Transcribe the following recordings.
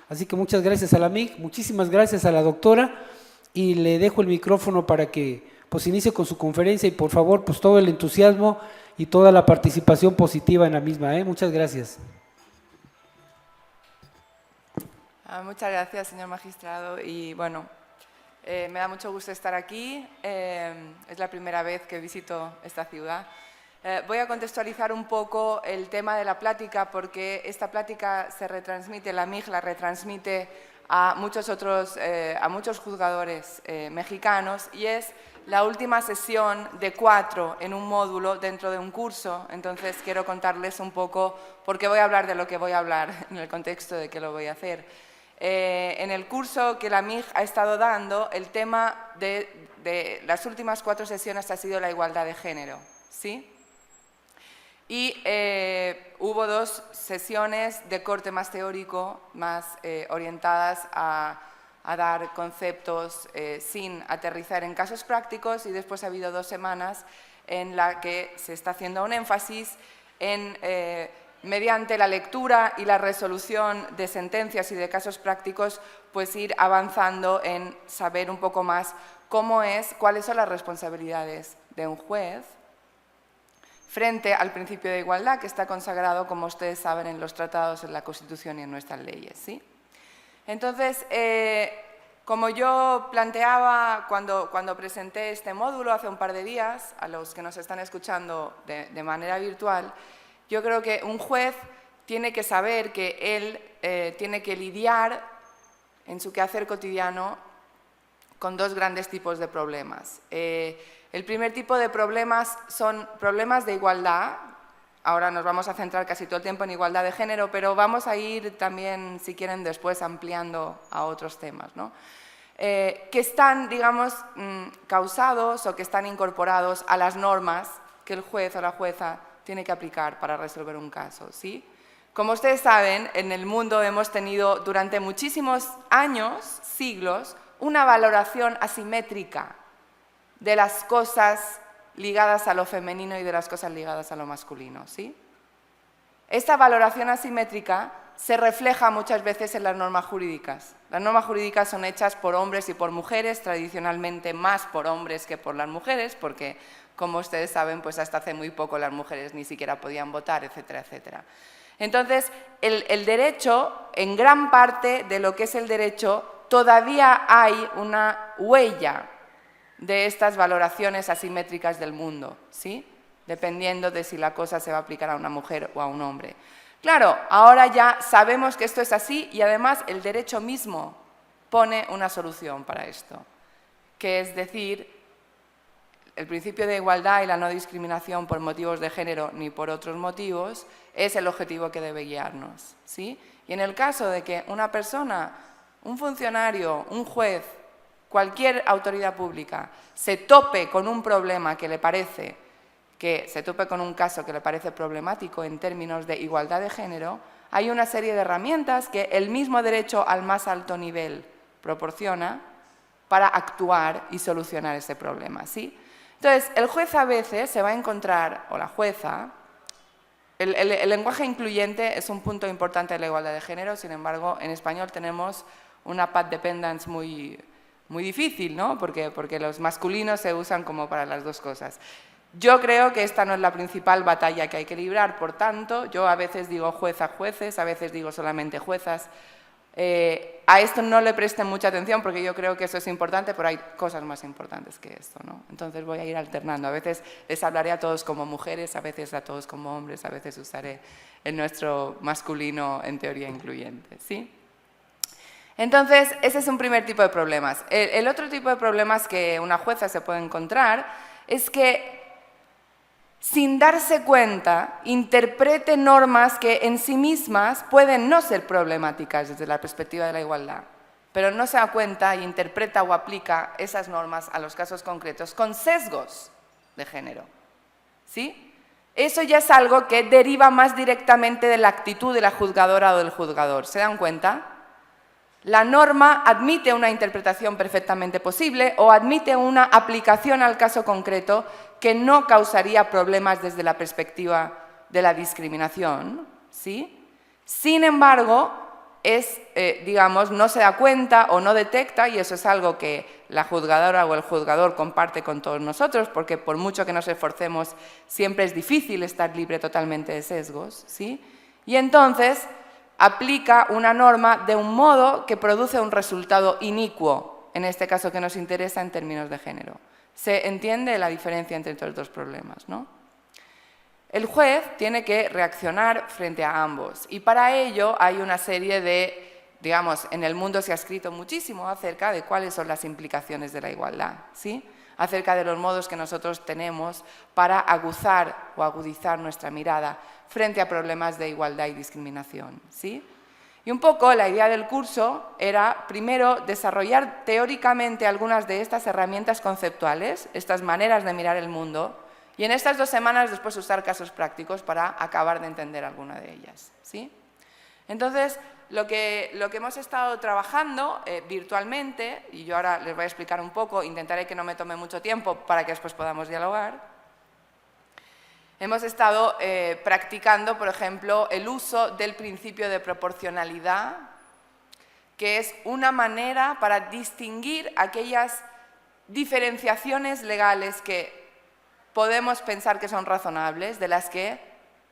Así que muchas gracias a la MIC, muchísimas gracias a la doctora y le dejo el micrófono para que pues inicie con su conferencia y por favor pues todo el entusiasmo y toda la participación positiva en la misma. Muchas gracias. Muchas gracias, señor magistrado. Y bueno, me da mucho gusto estar aquí. Es la primera vez que visito esta ciudad. Voy a contextualizar un poco el tema de la plática porque esta plática se retransmite, la MIG la retransmite a muchos juzgadores mexicanos y es la última sesión de 4 en un módulo dentro de un curso. Entonces quiero contarles un poco por qué voy a hablar de lo que voy a hablar en el contexto de que lo voy a hacer. En el curso que la MIG ha estado dando, el tema de las últimas 4 sesiones ha sido la igualdad de género, ¿sí? Y hubo 2 sesiones de corte más teórico, más orientadas a dar conceptos sin aterrizar en casos prácticos, y después ha habido 2 semanas en la que se está haciendo un énfasis en, mediante la lectura y la resolución de sentencias y de casos prácticos, pues ir avanzando en saber un poco más cuáles son las responsabilidades de un juez frente al principio de igualdad que está consagrado, como ustedes saben, en los tratados, en la Constitución y en nuestras leyes, ¿sí? Entonces, como yo planteaba cuando presenté este módulo hace un par de días, a los que nos están escuchando de manera virtual, yo creo que un juez tiene que saber que él tiene que lidiar en su quehacer cotidiano con 2 grandes tipos de problemas. El primer tipo de problemas son problemas de igualdad. Ahora nos vamos a centrar casi todo el tiempo en igualdad de género, pero vamos a ir también, si quieren, después ampliando a otros temas, ¿no? Que están, digamos, causados o que están incorporados a las normas que el juez o la jueza tiene que aplicar para resolver un caso, ¿sí? Como ustedes saben, en el mundo hemos tenido durante muchísimos años, siglos, una valoración asimétrica de las cosas ligadas a lo femenino y de las cosas ligadas a lo masculino, ¿sí? Esta valoración asimétrica se refleja muchas veces en las normas jurídicas. Las normas jurídicas son hechas por hombres y por mujeres, tradicionalmente más por hombres que por las mujeres, porque, como ustedes saben, pues hasta hace muy poco las mujeres ni siquiera podían votar, etcétera, etcétera. Entonces, el derecho, en gran parte de lo que es el derecho, todavía hay una huella de estas valoraciones asimétricas del mundo, ¿sí? Dependiendo de si la cosa se va a aplicar a una mujer o a un hombre. Claro, ahora ya sabemos que esto es así y además el derecho mismo pone una solución para esto, que es decir, el principio de igualdad y la no discriminación por motivos de género ni por otros motivos es el objetivo que debe guiarnos, ¿sí? Y en el caso de que una persona, un funcionario, un juez, cualquier autoridad pública se tope con un problema que le parece, se tope con un caso que le parece problemático en términos de igualdad de género, hay una serie de herramientas que el mismo derecho al más alto nivel proporciona para actuar y solucionar ese problema, ¿sí? Entonces, el juez a veces se va a encontrar, o la jueza, el lenguaje incluyente es un punto importante de la igualdad de género, sin embargo, en español tenemos una path dependence muy difícil, ¿no? Porque los masculinos se usan como para las 2 cosas. Yo creo que esta no es la principal batalla que hay que librar, por tanto, yo a veces digo jueza, jueces, a veces digo solamente juezas. A esto no le presten mucha atención porque yo creo que eso es importante, pero hay cosas más importantes que esto, ¿no? Entonces voy a ir alternando. A veces les hablaré a todos como mujeres, a veces a todos como hombres, a veces usaré el nuestro masculino en teoría incluyente, ¿sí? Entonces, ese es un primer tipo de problemas. El otro tipo de problemas que una jueza se puede encontrar es que, sin darse cuenta, interprete normas que en sí mismas pueden no ser problemáticas desde la perspectiva de la igualdad, pero no se da cuenta e interpreta o aplica esas normas a los casos concretos con sesgos de género, ¿sí? Eso ya es algo que deriva más directamente de la actitud de la juzgadora o del juzgador. ¿Se dan cuenta? La norma admite una interpretación perfectamente posible o admite una aplicación al caso concreto que no causaría problemas desde la perspectiva de la discriminación, ¿sí? Sin embargo, es, digamos, no se da cuenta o no detecta, y eso es algo que la juzgadora o el juzgador comparte con todos nosotros, porque por mucho que nos esforcemos, siempre es difícil estar libre totalmente de sesgos, ¿sí? Y entonces aplica una norma de un modo que produce un resultado inicuo, en este caso que nos interesa en términos de género. Se entiende la diferencia entre estos dos problemas, ¿no? El juez tiene que reaccionar frente a ambos y para ello hay una serie de, digamos, en el mundo se ha escrito muchísimo acerca de cuáles son las implicaciones de la igualdad, ¿sí? Acerca de los modos que nosotros tenemos para aguzar o agudizar nuestra mirada frente a problemas de igualdad y discriminación, ¿sí? Y un poco la idea del curso era, primero, desarrollar teóricamente algunas de estas herramientas conceptuales, estas maneras de mirar el mundo, y en estas 2 semanas después usar casos prácticos para acabar de entender alguna de ellas, ¿sí? Entonces, lo que hemos estado trabajando virtualmente, y yo ahora les voy a explicar un poco, intentaré que no me tome mucho tiempo para que después podamos dialogar. Hemos estado practicando, por ejemplo, el uso del principio de proporcionalidad, que es una manera para distinguir aquellas diferenciaciones legales que podemos pensar que son razonables, de las que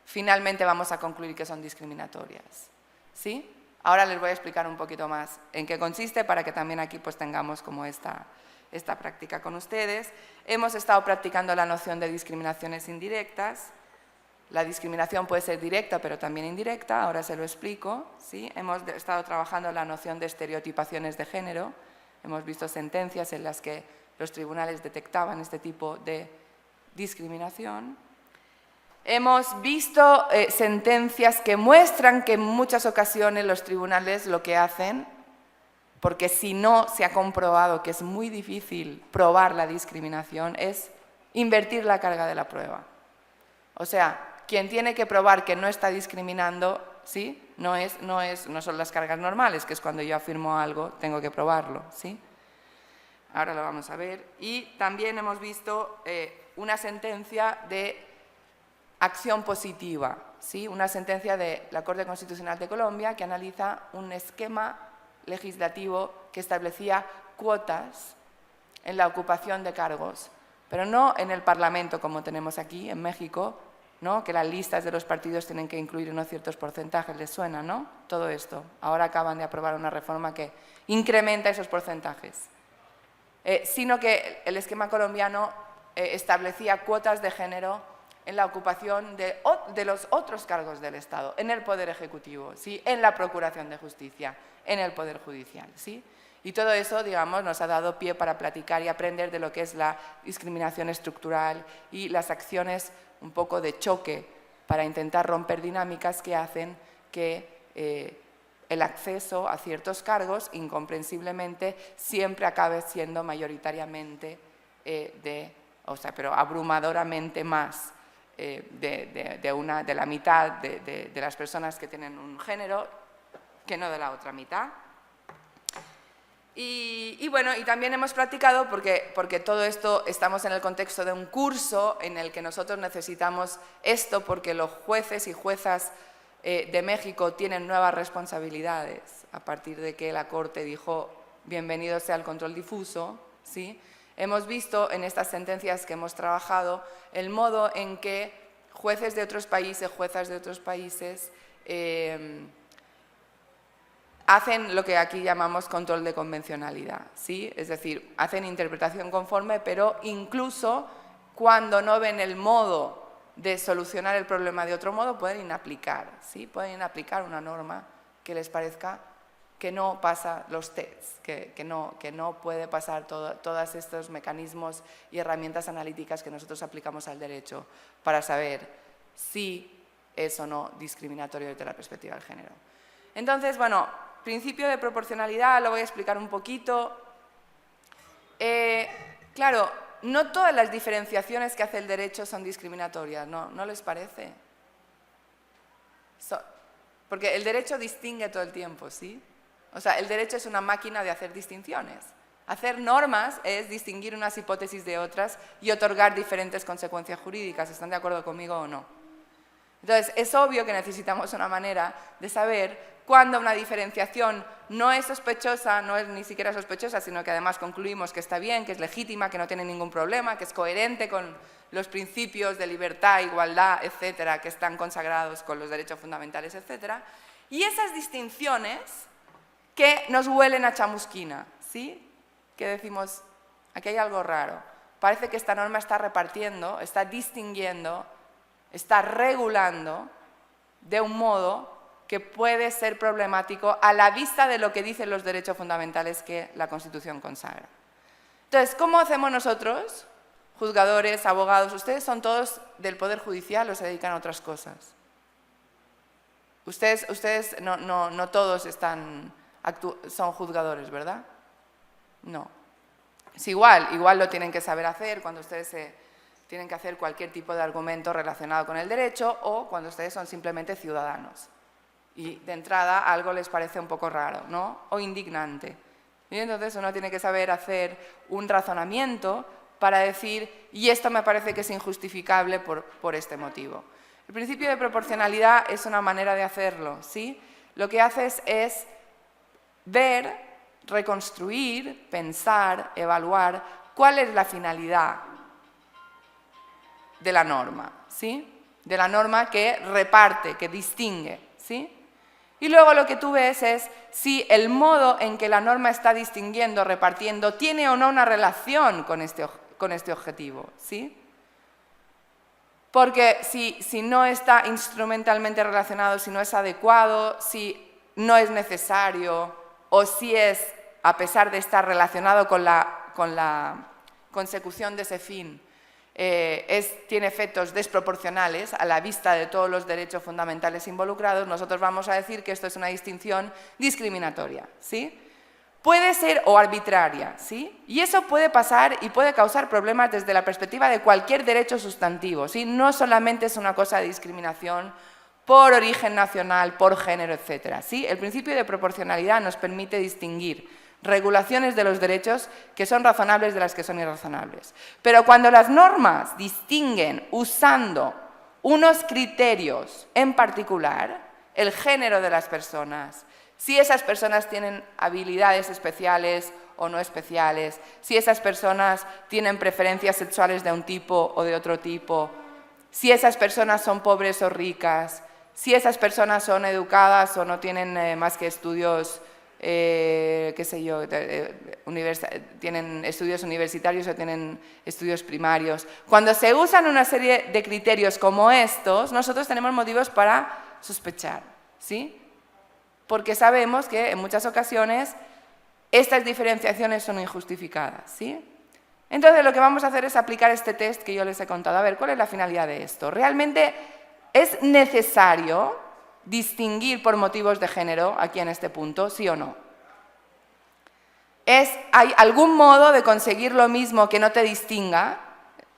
finalmente vamos a concluir que son discriminatorias, ¿sí? Ahora les voy a explicar un poquito más en qué consiste para que también aquí pues tengamos como esta práctica con ustedes. Hemos estado practicando la noción de discriminaciones indirectas. La discriminación puede ser directa pero también indirecta, ahora se lo explico, ¿sí? Hemos estado trabajando la noción de estereotipaciones de género. Hemos visto sentencias en las que los tribunales detectaban este tipo de discriminación. Hemos visto sentencias que muestran que en muchas ocasiones los tribunales lo que hacen, porque si no se ha comprobado que es muy difícil probar la discriminación, es invertir la carga de la prueba. O sea, quien tiene que probar que no está discriminando, ¿sí? no son las cargas normales, que es cuando yo afirmo algo, tengo que probarlo, ¿sí? Ahora lo vamos a ver. Y también hemos visto una sentencia de acción positiva, ¿sí? Una sentencia de la Corte Constitucional de Colombia que analiza un esquema legislativo que establecía cuotas en la ocupación de cargos, pero no en el Parlamento como tenemos aquí en México, ¿no? Que las listas de los partidos tienen que incluir unos ciertos porcentajes, ¿les suena, no? Todo esto. Ahora acaban de aprobar una reforma que incrementa esos porcentajes. Sino que el esquema colombiano establecía cuotas de género en la ocupación de los otros cargos del Estado, en el Poder Ejecutivo, ¿sí? En la Procuración de Justicia, en el Poder Judicial, ¿sí? Y todo eso, digamos, nos ha dado pie para platicar y aprender de lo que es la discriminación estructural y las acciones un poco de choque para intentar romper dinámicas que hacen que el acceso a ciertos cargos, incomprensiblemente, siempre acabe siendo mayoritariamente pero abrumadoramente más de la mitad de las personas que tienen un género que no de la otra mitad. Y bueno, y también hemos practicado, porque todo esto estamos en el contexto de un curso en el que nosotros necesitamos esto, porque los jueces y juezas de México tienen nuevas responsabilidades a partir de que la Corte dijo bienvenido sea el control difuso, ¿sí? Hemos visto en estas sentencias que hemos trabajado el modo en que jueces de otros países, juezas de otros países hacen lo que aquí llamamos control de convencionalidad, ¿sí? Es decir, hacen interpretación conforme, pero incluso cuando no ven el modo de solucionar el problema de otro modo, pueden inaplicar, ¿sí? Pueden inaplicar una norma que les parezca que no pasa los tests, que no puede pasar todos estos mecanismos y herramientas analíticas que nosotros aplicamos al derecho para saber si es o no discriminatorio desde la perspectiva del género. Entonces, bueno, principio de proporcionalidad, lo voy a explicar un poquito. Claro, no todas las diferenciaciones que hace el derecho son discriminatorias, ¿no les parece? Porque el derecho distingue todo el tiempo, ¿sí? O sea, el derecho es una máquina de hacer distinciones. Hacer normas es distinguir unas hipótesis de otras y otorgar diferentes consecuencias jurídicas. ¿Están de acuerdo conmigo o no? Entonces, es obvio que necesitamos una manera de saber cuando una diferenciación no es sospechosa, no es ni siquiera sospechosa, sino que además concluimos que está bien, que es legítima, que no tiene ningún problema, que es coherente con los principios de libertad, igualdad, etcétera, que están consagrados con los derechos fundamentales, etcétera. Y esas distinciones que nos huelen a chamusquina, ¿sí? Que decimos, aquí hay algo raro. Parece que esta norma está repartiendo, está distinguiendo, está regulando de un modo que puede ser problemático a la vista de lo que dicen los derechos fundamentales que la Constitución consagra. Entonces, ¿cómo hacemos nosotros, juzgadores, abogados? Ustedes son todos del Poder Judicial o se dedican a otras cosas. Ustedes no todos son juzgadores, ¿verdad? No. Es igual lo tienen que saber hacer cuando ustedes tienen que hacer cualquier tipo de argumento relacionado con el derecho o cuando ustedes son simplemente ciudadanos. Y de entrada algo les parece un poco raro, ¿no? O indignante. Y entonces uno tiene que saber hacer un razonamiento para decir, y esto me parece que es injustificable por este motivo. El principio de proporcionalidad es una manera de hacerlo, ¿sí? Lo que haces es ver, reconstruir, pensar, evaluar cuál es la finalidad de la norma, ¿sí? De la norma que reparte, que distingue, ¿sí? Y luego lo que tú ves es si el modo en que la norma está distinguiendo, repartiendo, tiene o no una relación con este objetivo, ¿sí? Porque si no está instrumentalmente relacionado, si no es adecuado, si no es necesario o si es, a pesar de estar relacionado con la consecución de ese fin, tiene efectos desproporcionales a la vista de todos los derechos fundamentales involucrados, nosotros vamos a decir que esto es una distinción discriminatoria, ¿sí? Puede ser o arbitraria, ¿sí? Y eso puede pasar y puede causar problemas desde la perspectiva de cualquier derecho sustantivo, ¿sí? No solamente es una cosa de discriminación por origen nacional, por género, etcétera, ¿sí? El principio de proporcionalidad nos permite distinguir regulaciones de los derechos que son razonables de las que son irrazonables. Pero cuando las normas distinguen usando unos criterios en particular, el género de las personas, si esas personas tienen habilidades especiales o no especiales, si esas personas tienen preferencias sexuales de un tipo o de otro tipo, si esas personas son pobres o ricas, si esas personas son educadas o no tienen más que estudios tienen estudios universitarios o tienen estudios primarios. Cuando se usan una serie de criterios como estos, nosotros tenemos motivos para sospechar, ¿sí? Porque sabemos que en muchas ocasiones estas diferenciaciones son injustificadas, ¿sí? Entonces lo que vamos a hacer es aplicar este test que yo les he contado. A ver, ¿cuál es la finalidad de esto? ¿Realmente es necesario distinguir por motivos de género aquí en este punto, sí o no? ¿Hay algún modo de conseguir lo mismo que no te distinga?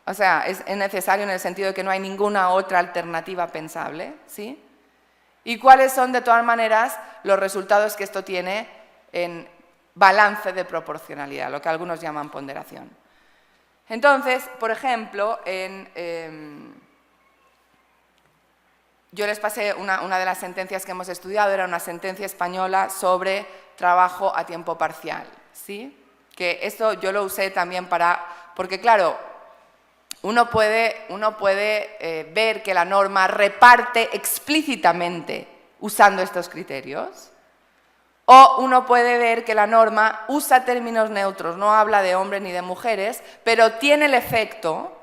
O sea, es necesario en el sentido de que no hay ninguna otra alternativa pensable, ¿sí? ¿Y cuáles son, de todas maneras, los resultados que esto tiene en balance de proporcionalidad, lo que algunos llaman ponderación? Entonces, por ejemplo, yo les pasé una de las sentencias que hemos estudiado, era una sentencia española sobre trabajo a tiempo parcial, ¿sí? Que esto yo lo usé también porque claro, uno puede ver que la norma reparte explícitamente usando estos criterios, o uno puede ver que la norma usa términos neutros, no habla de hombres ni de mujeres, pero tiene el efecto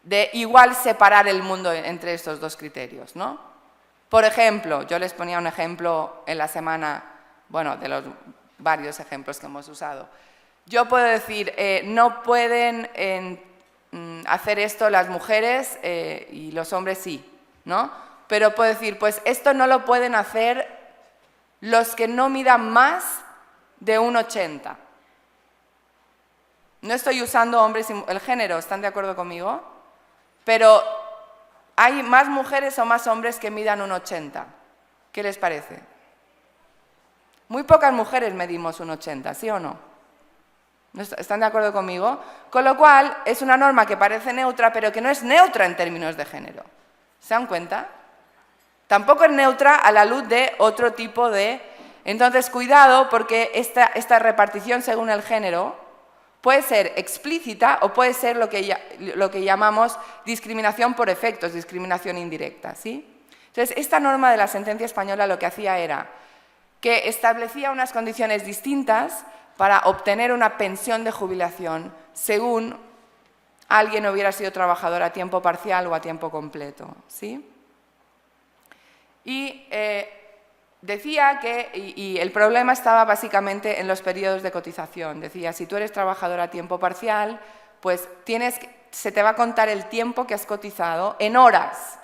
de igual separar el mundo entre estos dos criterios, ¿no? Por ejemplo, yo les ponía un ejemplo en la semana, bueno, de los varios ejemplos que hemos usado. Yo puedo decir, no pueden hacer esto las mujeres y los hombres sí, ¿no? Pero puedo decir, pues esto no lo pueden hacer los que no midan más de 1,80. No estoy usando hombres y el género, ¿están de acuerdo conmigo? Pero hay más mujeres o más hombres que midan 1,80. ¿Qué les parece? Muy pocas mujeres medimos 1,80, ¿sí o no? ¿Están de acuerdo conmigo? Con lo cual, es una norma que parece neutra, pero que no es neutra en términos de género. ¿Se dan cuenta? Tampoco es neutra a la luz de otro tipo de... Entonces, cuidado, porque esta repartición según el género puede ser explícita o puede ser lo que llamamos discriminación por efectos, discriminación indirecta, ¿sí? Entonces, esta norma de la sentencia española lo que hacía era que establecía unas condiciones distintas para obtener una pensión de jubilación según alguien hubiera sido trabajador a tiempo parcial o a tiempo completo, ¿sí? Y decía que y el problema estaba básicamente en los periodos de cotización. Decía, si tú eres trabajador a tiempo parcial, pues se te va a contar el tiempo que has cotizado en horas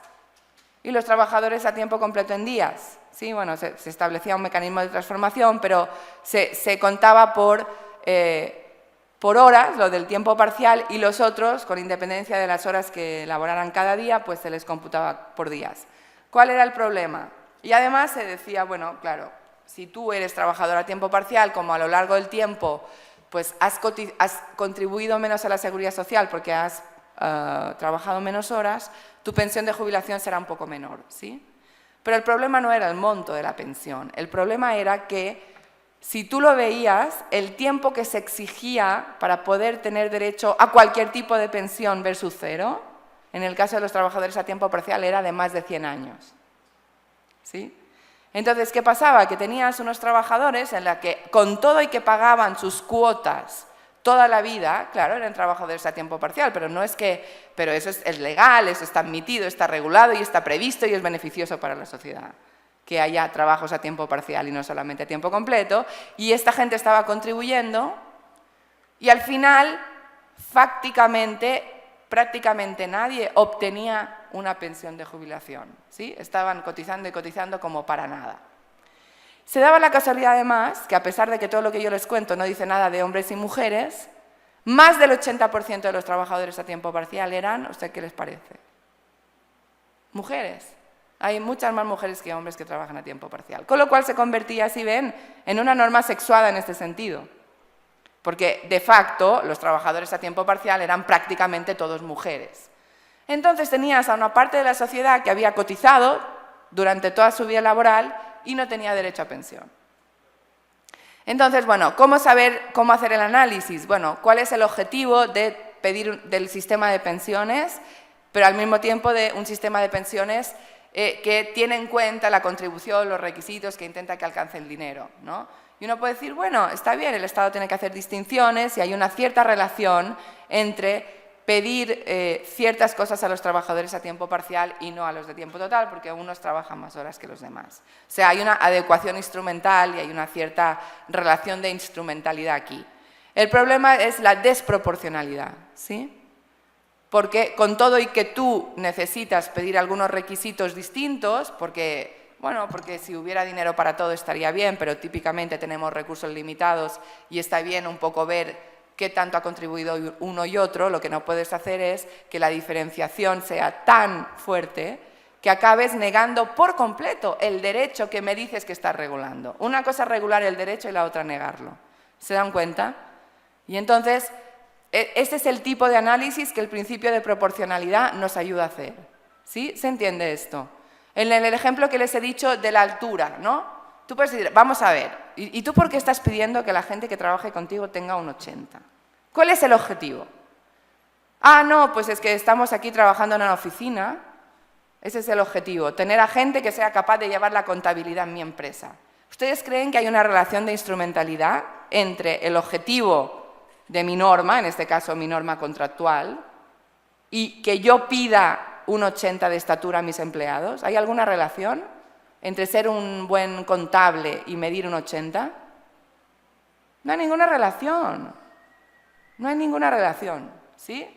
y los trabajadores a tiempo completo en días. Sí, bueno, se establecía un mecanismo de transformación, pero se contaba por horas, lo del tiempo parcial, y los otros, con independencia de las horas que laboraran cada día, pues se les computaba por días. ¿Cuál era el problema? Y además se decía, bueno, claro, si tú eres trabajador a tiempo parcial, como a lo largo del tiempo pues has contribuido menos a la seguridad social porque has trabajado menos horas, tu pensión de jubilación será un poco menor, ¿sí? Pero el problema no era el monto de la pensión, el problema era que si tú lo veías, el tiempo que se exigía para poder tener derecho a cualquier tipo de pensión versus cero, en el caso de los trabajadores a tiempo parcial era de más de 100 años. ¿Sí? Entonces, ¿qué pasaba? Que tenías unos trabajadores en los que, con todo y que pagaban sus cuotas toda la vida, claro, eran trabajadores a tiempo parcial, pero no es que, pero eso es legal, eso está admitido, está regulado y está previsto y es beneficioso para la sociedad, que haya trabajos a tiempo parcial y no solamente a tiempo completo, y esta gente estaba contribuyendo y al final, prácticamente nadie obtenía una pensión de jubilación, ¿sí? Estaban cotizando y cotizando como para nada. Se daba la casualidad además que a pesar de que todo lo que yo les cuento no dice nada de hombres y mujeres, más del 80% de los trabajadores a tiempo parcial eran, ¿usted qué les parece? Mujeres. Hay muchas más mujeres que hombres que trabajan a tiempo parcial. Con lo cual se convertía, si ven, en una norma sexuada en este sentido. Porque, de facto, los trabajadores a tiempo parcial eran prácticamente todos mujeres. Entonces tenías a una parte de la sociedad que había cotizado durante toda su vida laboral y no tenía derecho a pensión. Entonces, bueno, ¿cómo saber cómo hacer el análisis? Bueno, ¿cuál es el objetivo del sistema de pensiones, pero al mismo tiempo de un sistema de pensiones que tiene en cuenta la contribución, los requisitos, que intenta que alcance el dinero, ¿no? Y uno puede decir, bueno, está bien, el Estado tiene que hacer distinciones y hay una cierta relación entre pedir ciertas cosas a los trabajadores a tiempo parcial y no a los de tiempo total, porque unos trabajan más horas que los demás. O sea, hay una adecuación instrumental y hay una cierta relación de instrumentalidad aquí. El problema es la desproporcionalidad, ¿sí? Porque con todo y que tú necesitas pedir algunos requisitos distintos, porque si hubiera dinero para todo estaría bien, pero típicamente tenemos recursos limitados y está bien un poco ver qué tanto ha contribuido uno y otro. Lo que no puedes hacer es que la diferenciación sea tan fuerte que acabes negando por completo el derecho que me dices que estás regulando. Una cosa es regular el derecho y la otra negarlo. ¿Se dan cuenta? Y entonces, este es el tipo de análisis que el principio de proporcionalidad nos ayuda a hacer. ¿Sí? ¿Se entiende esto? En el ejemplo que les he dicho de la altura, ¿no? Tú puedes decir, vamos a ver, ¿y tú por qué estás pidiendo que la gente que trabaje contigo tenga un 80? ¿Cuál es el objetivo? Ah, no, pues es que estamos aquí trabajando en una oficina. Ese es el objetivo, tener a gente que sea capaz de llevar la contabilidad en mi empresa. ¿Ustedes creen que hay una relación de instrumentalidad entre el objetivo de mi norma, en este caso mi norma contractual, y que yo pida un 80 de estatura a mis empleados? ¿Hay alguna relación entre ser un buen contable y medir un 80? No hay ninguna relación. No hay ninguna relación, ¿sí?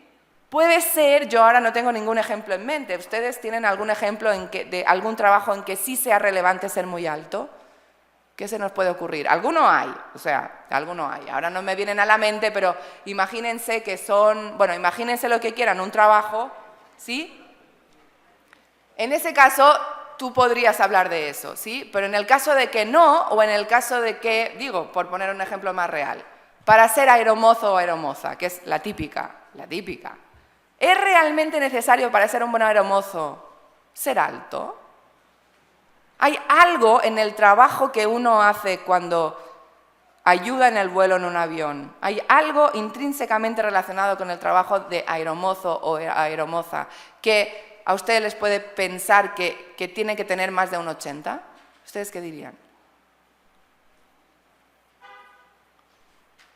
Puede ser, yo ahora no tengo ningún ejemplo en mente. ¿Ustedes tienen algún ejemplo de algún trabajo en que sí sea relevante ser muy alto? ¿Qué se nos puede ocurrir? Alguno hay, alguno hay. Ahora no me vienen a la mente, pero imagínense que imagínense lo que quieran, un trabajo, ¿sí? En ese caso, tú podrías hablar de eso, ¿sí? Pero en el caso de que no, o en el caso de que, por poner un ejemplo más real, para ser aeromozo o aeromoza, que es la típica, ¿es realmente necesario para ser un buen aeromozo ser alto? Hay algo en el trabajo que uno hace cuando ayuda en el vuelo en un avión. Hay algo intrínsecamente relacionado con el trabajo de aeromozo o aeromoza que a ustedes les puede pensar que tiene que tener más de un 80. ¿Ustedes qué dirían?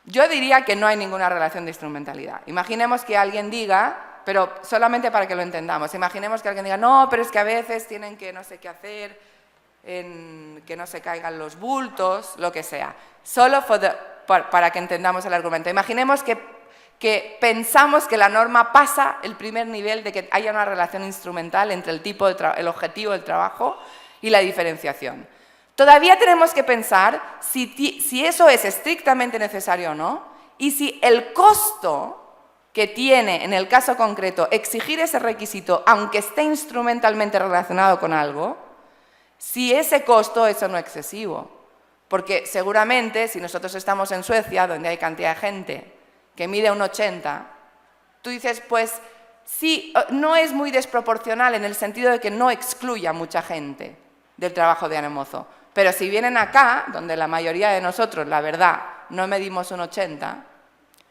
Yo diría que no hay ninguna relación de instrumentalidad. Imaginemos que alguien diga, pero solamente para que lo entendamos, imaginemos que alguien diga, no, pero es que a veces tienen que no sé qué hacer, que no se caigan los bultos, lo que sea. Solo para que entendamos el argumento. Imaginemos que pensamos que la norma pasa el primer nivel de que haya una relación instrumental entre el objetivo del trabajo y la diferenciación. Todavía tenemos que pensar si eso es estrictamente necesario o no, y si el costo que tiene, en el caso concreto, exigir ese requisito, aunque esté instrumentalmente relacionado con algo, si ese costo es o no excesivo. Porque seguramente, si nosotros estamos en Suecia, donde hay cantidad de gente que mide un 80, tú dices, pues sí, no es muy desproporcional en el sentido de que no excluye a mucha gente del trabajo de aeromozo. Pero si vienen acá, donde la mayoría de nosotros, la verdad, no medimos un 80,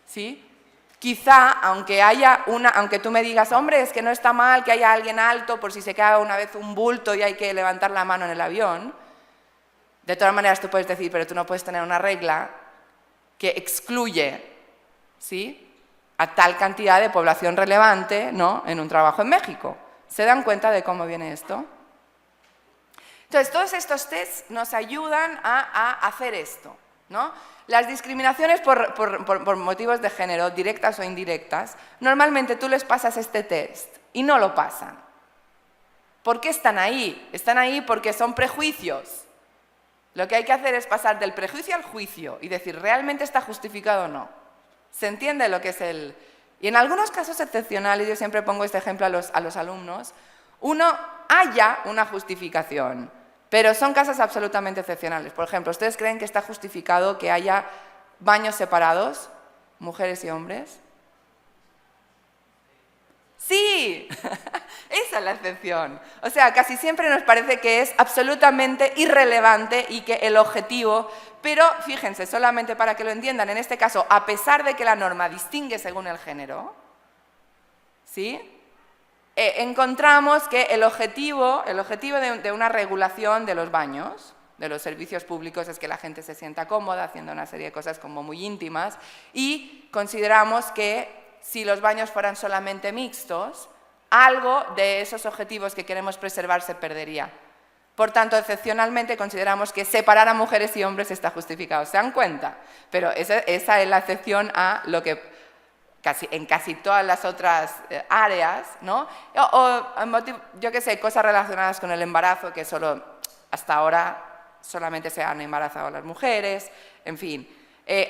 ¿sí? Quizá, aunque tú me digas, hombre, es que no está mal que haya alguien alto por si se cae una vez un bulto y hay que levantar la mano en el avión, de todas maneras tú puedes decir, pero tú no puedes tener una regla que excluye, ¿sí?, a tal cantidad de población relevante, ¿no?, en un trabajo en México. ¿Se dan cuenta de cómo viene esto? Entonces, todos estos tests nos ayudan a hacer esto, ¿no? Las discriminaciones por motivos de género, directas o indirectas, normalmente tú les pasas este test y no lo pasan. ¿Por qué están ahí? Están ahí porque son prejuicios. Lo que hay que hacer es pasar del prejuicio al juicio y decir, ¿realmente está justificado o no? ¿Se entiende lo que es el...? Y en algunos casos excepcionales, yo siempre pongo este ejemplo a los alumnos, haya una justificación, pero son casos absolutamente excepcionales. Por ejemplo, ¿ustedes creen que está justificado que haya baños separados, mujeres y hombres? ¡Sí! Esa es la excepción. O sea, casi siempre nos parece que es absolutamente irrelevante y que el objetivo... Pero, fíjense, solamente para que lo entiendan, en este caso, a pesar de que la norma distingue según el género, ¿sí?, encontramos que el objetivo de una regulación de los baños, de los servicios públicos, es que la gente se sienta cómoda haciendo una serie de cosas como muy íntimas, y consideramos que si los baños fueran solamente mixtos, algo de esos objetivos que queremos preservar se perdería. Por tanto, excepcionalmente consideramos que separar a mujeres y hombres está justificado. ¿Se dan cuenta? Pero esa es la excepción a lo que en casi todas las otras áreas, ¿no? Yo qué sé, cosas relacionadas con el embarazo, que hasta ahora solamente se han embarazado las mujeres, en fin.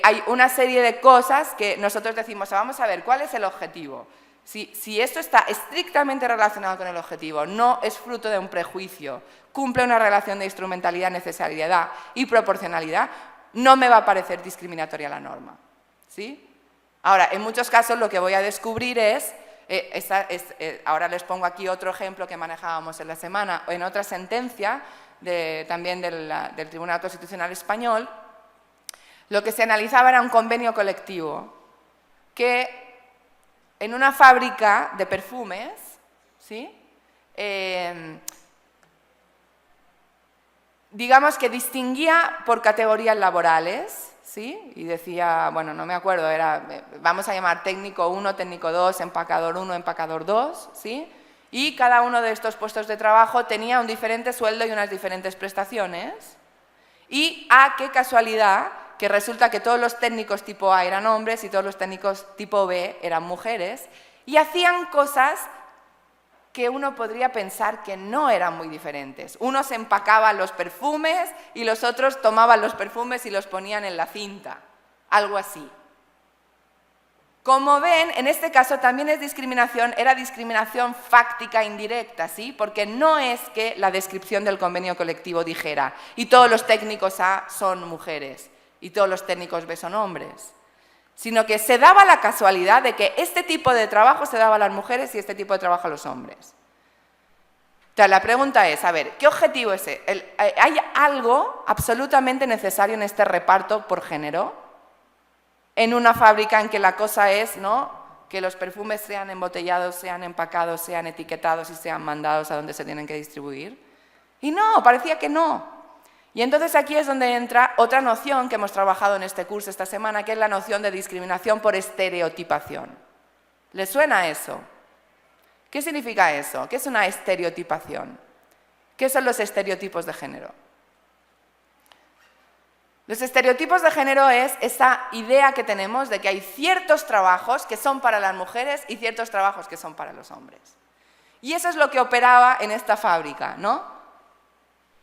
Hay una serie de cosas que nosotros decimos, vamos a ver, ¿cuál es el objetivo? Si esto está estrictamente relacionado con el objetivo, no es fruto de un prejuicio, cumple una relación de instrumentalidad, necesariedad y proporcionalidad, no me va a parecer discriminatoria la norma, ¿sí? Ahora, en muchos casos lo que voy a descubrir es, ahora les pongo aquí otro ejemplo que manejábamos en la semana, en otra sentencia también del Tribunal Constitucional Español, lo que se analizaba era un convenio colectivo que en una fábrica de perfumes, ¿sí?, digamos que distinguía por categorías laborales, ¿sí? Y decía, bueno, no me acuerdo, vamos a llamar técnico 1, técnico 2, empacador 1, empacador 2, ¿sí? Y cada uno de estos puestos de trabajo tenía un diferente sueldo y unas diferentes prestaciones. Y qué casualidad, que resulta que todos los técnicos tipo A eran hombres y todos los técnicos tipo B eran mujeres, y hacían cosas que uno podría pensar que no eran muy diferentes. Unos empacaban los perfumes y los otros tomaban los perfumes y los ponían en la cinta, algo así. Como ven, en este caso también era discriminación fáctica indirecta, ¿sí? Porque no es que la descripción del convenio colectivo dijera y todos los técnicos A son mujeres y todos los técnicos B son hombres, sino que se daba la casualidad de que este tipo de trabajo se daba a las mujeres y este tipo de trabajo a los hombres. Entonces, la pregunta es, a ver, ¿qué objetivo es ese? ¿Hay algo absolutamente necesario en este reparto por género? En una fábrica en que la cosa es, ¿no?, que los perfumes sean embotellados, sean empacados, sean etiquetados y sean mandados a donde se tienen que distribuir. Y no, parecía que no. Y entonces aquí es donde entra otra noción que hemos trabajado en este curso esta semana, que es la noción de discriminación por estereotipación. ¿Les suena eso? ¿Qué significa eso? ¿Qué es una estereotipación? ¿Qué son los estereotipos de género? Los estereotipos de género es esa idea que tenemos de que hay ciertos trabajos que son para las mujeres y ciertos trabajos que son para los hombres. Y eso es lo que operaba en esta fábrica, ¿no?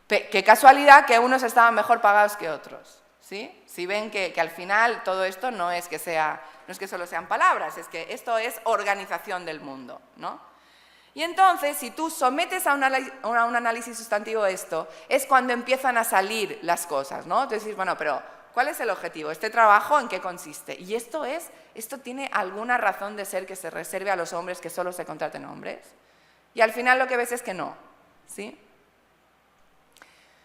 Qué casualidad que unos estaban mejor pagados que otros, ¿sí? Si ven que al final todo esto no es que solo sean palabras, es que esto es organización del mundo, ¿no? Y entonces, si tú sometes a un análisis sustantivo esto, es cuando empiezan a salir las cosas, ¿no? Entonces dices, bueno, pero ¿cuál es el objetivo? ¿Este trabajo en qué consiste? Y esto tiene alguna razón de ser que se reserve a los hombres, que solo se contraten hombres. Y al final lo que ves es que no, ¿sí?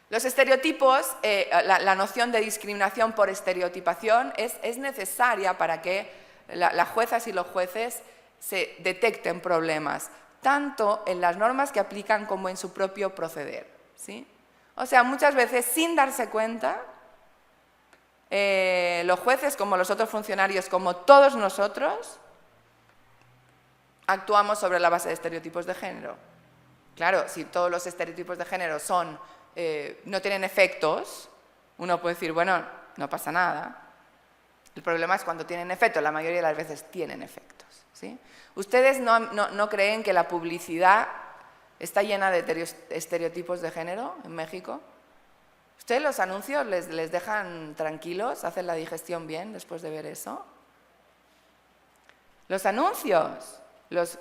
Los estereotipos, la noción de discriminación por estereotipación es necesaria para que las juezas y los jueces se detecten problemas, tanto en las normas que aplican como en su propio proceder, ¿sí? O sea, muchas veces, sin darse cuenta, los jueces, como los otros funcionarios, como todos nosotros, actuamos sobre la base de estereotipos de género. Claro, si todos los estereotipos de género no tienen efectos, uno puede decir, bueno, no pasa nada. El problema es cuando tienen efectos, la mayoría de las veces tienen efectos, ¿sí? ¿Ustedes no creen que la publicidad está llena de estereotipos de género en México? ¿Ustedes los anuncios les dejan tranquilos? ¿Hacen la digestión bien después de ver eso? Los anuncios, los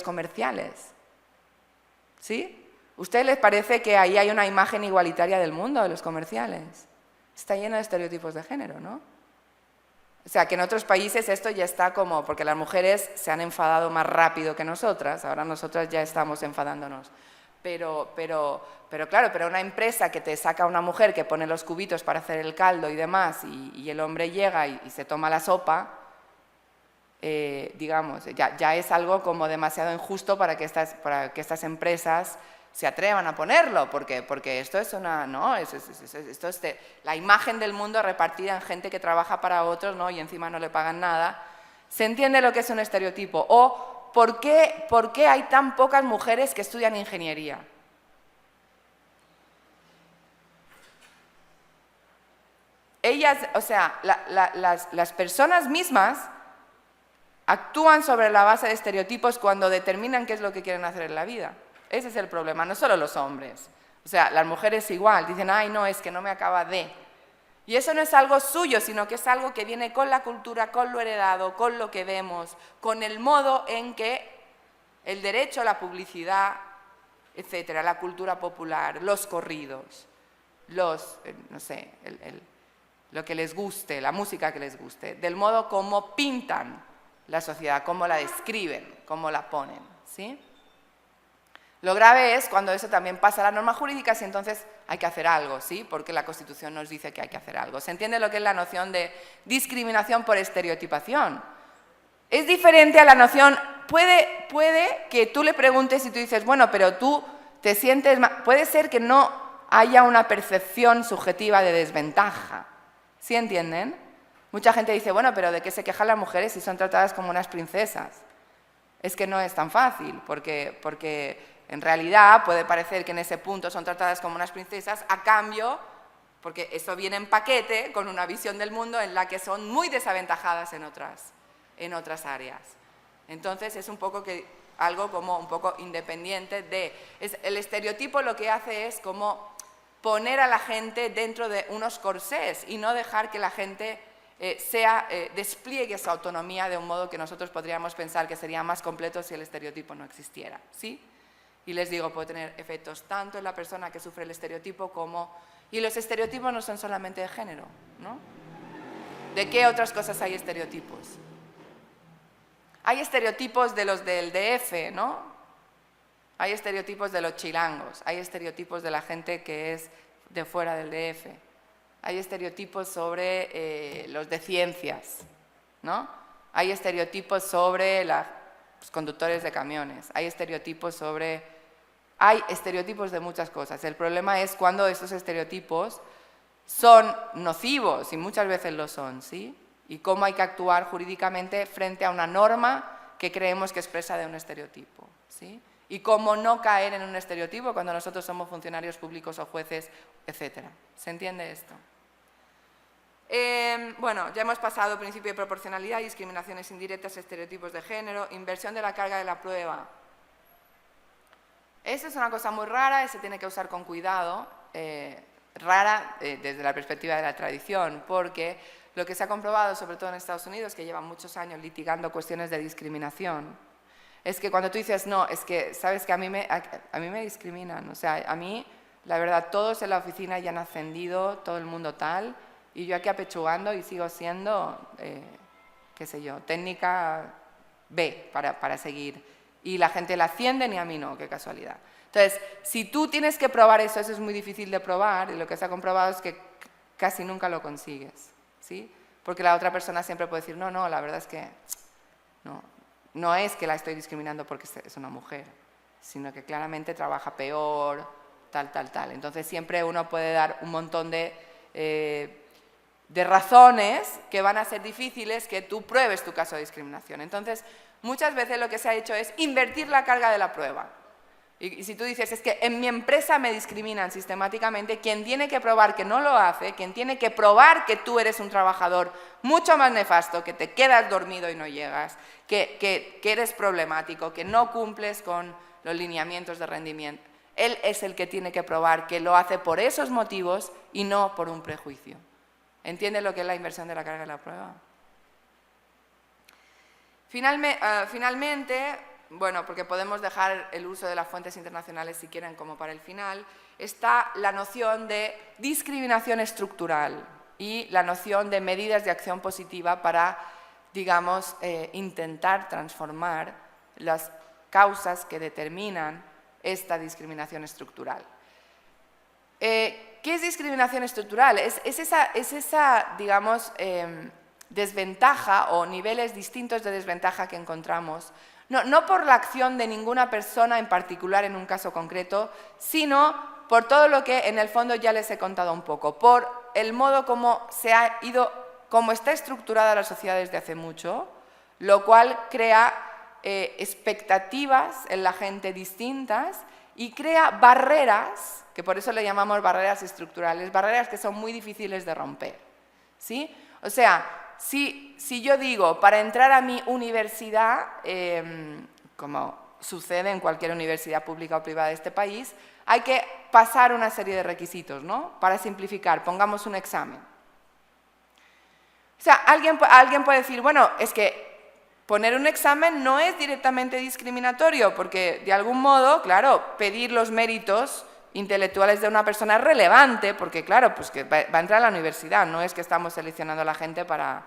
comerciales, ¿sí? ¿Ustedes les parece que ahí hay una imagen igualitaria del mundo de los comerciales? Está lleno de estereotipos de género, ¿no? O sea, que en otros países esto ya está como, porque las mujeres se han enfadado más rápido que nosotras, ahora nosotras ya estamos enfadándonos. Pero una empresa que te saca a una mujer que pone los cubitos para hacer el caldo y demás, y el hombre llega y se toma la sopa, digamos, ya es algo como demasiado injusto para que estas empresas se atrevan a ponerlo, porque esto es la imagen del mundo repartida en gente que trabaja para otros, ¿no? Y encima no le pagan nada. ¿Se entiende lo que es un estereotipo? O ¿por qué hay tan pocas mujeres que estudian ingeniería? Ellas, o sea, las personas mismas actúan sobre la base de estereotipos cuando determinan qué es lo que quieren hacer en la vida. Ese es el problema, no solo los hombres. O sea, las mujeres igual, dicen, ay, no, es que no me acaba de. Y eso no es algo suyo, sino que es algo que viene con la cultura, con lo heredado, con lo que vemos, con el modo en que el derecho, la publicidad, etcétera, la cultura popular, los corridos, lo que les guste, la música que les guste, del modo como pintan la sociedad, cómo la describen, cómo la ponen, ¿sí? Lo grave es cuando eso también pasa a las normas jurídicas y entonces hay que hacer algo, ¿sí? Porque la Constitución nos dice que hay que hacer algo. ¿Se entiende lo que es la noción de discriminación por estereotipación? Es diferente a la noción, puede que tú le preguntes y tú dices, bueno, pero tú te sientes, puede ser que no haya una percepción subjetiva de desventaja, ¿sí entienden? Mucha gente dice, bueno, pero ¿de qué se quejan las mujeres si son tratadas como unas princesas? Es que no es tan fácil, porque en realidad puede parecer que en ese punto son tratadas como unas princesas, a cambio, porque eso viene en paquete con una visión del mundo en la que son muy desaventajadas en otras áreas. Entonces es un poco algo como un poco independiente el estereotipo lo que hace es como poner a la gente dentro de unos corsés y no dejar que la gente despliegue su autonomía de un modo que nosotros podríamos pensar que sería más completo si el estereotipo no existiera, ¿sí? Y les digo, puede tener efectos tanto en la persona que sufre el estereotipo como... Y los estereotipos no son solamente de género, ¿no? ¿De qué otras cosas hay estereotipos? Hay estereotipos de los del DF, ¿no? Hay estereotipos de los chilangos, hay estereotipos de la gente que es de fuera del DF, hay estereotipos sobre los de ciencias, ¿no? Hay estereotipos sobre los conductores de camiones, hay estereotipos de muchas cosas. El problema es cuando estos estereotipos son nocivos, y muchas veces lo son, ¿sí? Y cómo hay que actuar jurídicamente frente a una norma que creemos que expresa de un estereotipo, ¿sí? Y cómo no caer en un estereotipo cuando nosotros somos funcionarios públicos o jueces, etc. ¿Se entiende esto? Bueno, ya hemos pasado principio de proporcionalidad, discriminaciones indirectas, estereotipos de género, inversión de la carga de la prueba. Esa es una cosa muy rara y se tiene que usar con cuidado, rara desde la perspectiva de la tradición, porque lo que se ha comprobado, sobre todo en Estados Unidos, que llevan muchos años litigando cuestiones de discriminación, es que cuando tú dices, no, es que, sabes que a mí me discriminan, o sea, a mí, la verdad, todos en la oficina ya han ascendido, todo el mundo tal, y yo aquí apechugando y sigo siendo, qué sé yo, técnica B para seguir. Y la gente la asciende y a mí no, qué casualidad. Entonces, si tú tienes que probar eso es muy difícil de probar, y lo que se ha comprobado es que casi nunca lo consigues, ¿sí? Porque la otra persona siempre puede decir, no, la verdad es que no es que la estoy discriminando porque es una mujer, sino que claramente trabaja peor, tal. Entonces, siempre uno puede dar un montón de razones que van a ser difíciles que tú pruebes tu caso de discriminación. Entonces, muchas veces lo que se ha hecho es invertir la carga de la prueba. Y si tú dices, es que en mi empresa me discriminan sistemáticamente, quien tiene que probar que no lo hace, quien tiene que probar que tú eres un trabajador mucho más nefasto, que te quedas dormido y no llegas, que eres problemático, que no cumples con los lineamientos de rendimiento, él es el que tiene que probar que lo hace por esos motivos y no por un prejuicio. ¿Entiendes lo que es la inversión de la carga de la prueba? Finalmente, bueno, porque podemos dejar el uso de las fuentes internacionales si quieren como para el final, está la noción de discriminación estructural y la noción de medidas de acción positiva para, digamos, intentar transformar las causas que determinan esta discriminación estructural. ¿Qué es discriminación estructural? Es esa digamos, desventaja o niveles distintos de desventaja que encontramos, no por la acción de ninguna persona en particular en un caso concreto, sino por todo lo que en el fondo ya les he contado un poco, por el modo como está estructurada la sociedad desde hace mucho, lo cual crea expectativas en la gente distintas y crea barreras, que por eso le llamamos barreras estructurales, barreras que son muy difíciles de romper, ¿sí? O sea, si yo digo, para entrar a mi universidad, como sucede en cualquier universidad pública o privada de este país, hay que pasar una serie de requisitos, ¿no? Para simplificar, pongamos un examen. O sea, alguien puede decir, bueno, es que poner un examen no es directamente discriminatorio, porque de algún modo, claro, pedir los méritos intelectuales de una persona es relevante, porque claro, pues que va a entrar a la universidad, no es que estamos seleccionando a la gente para,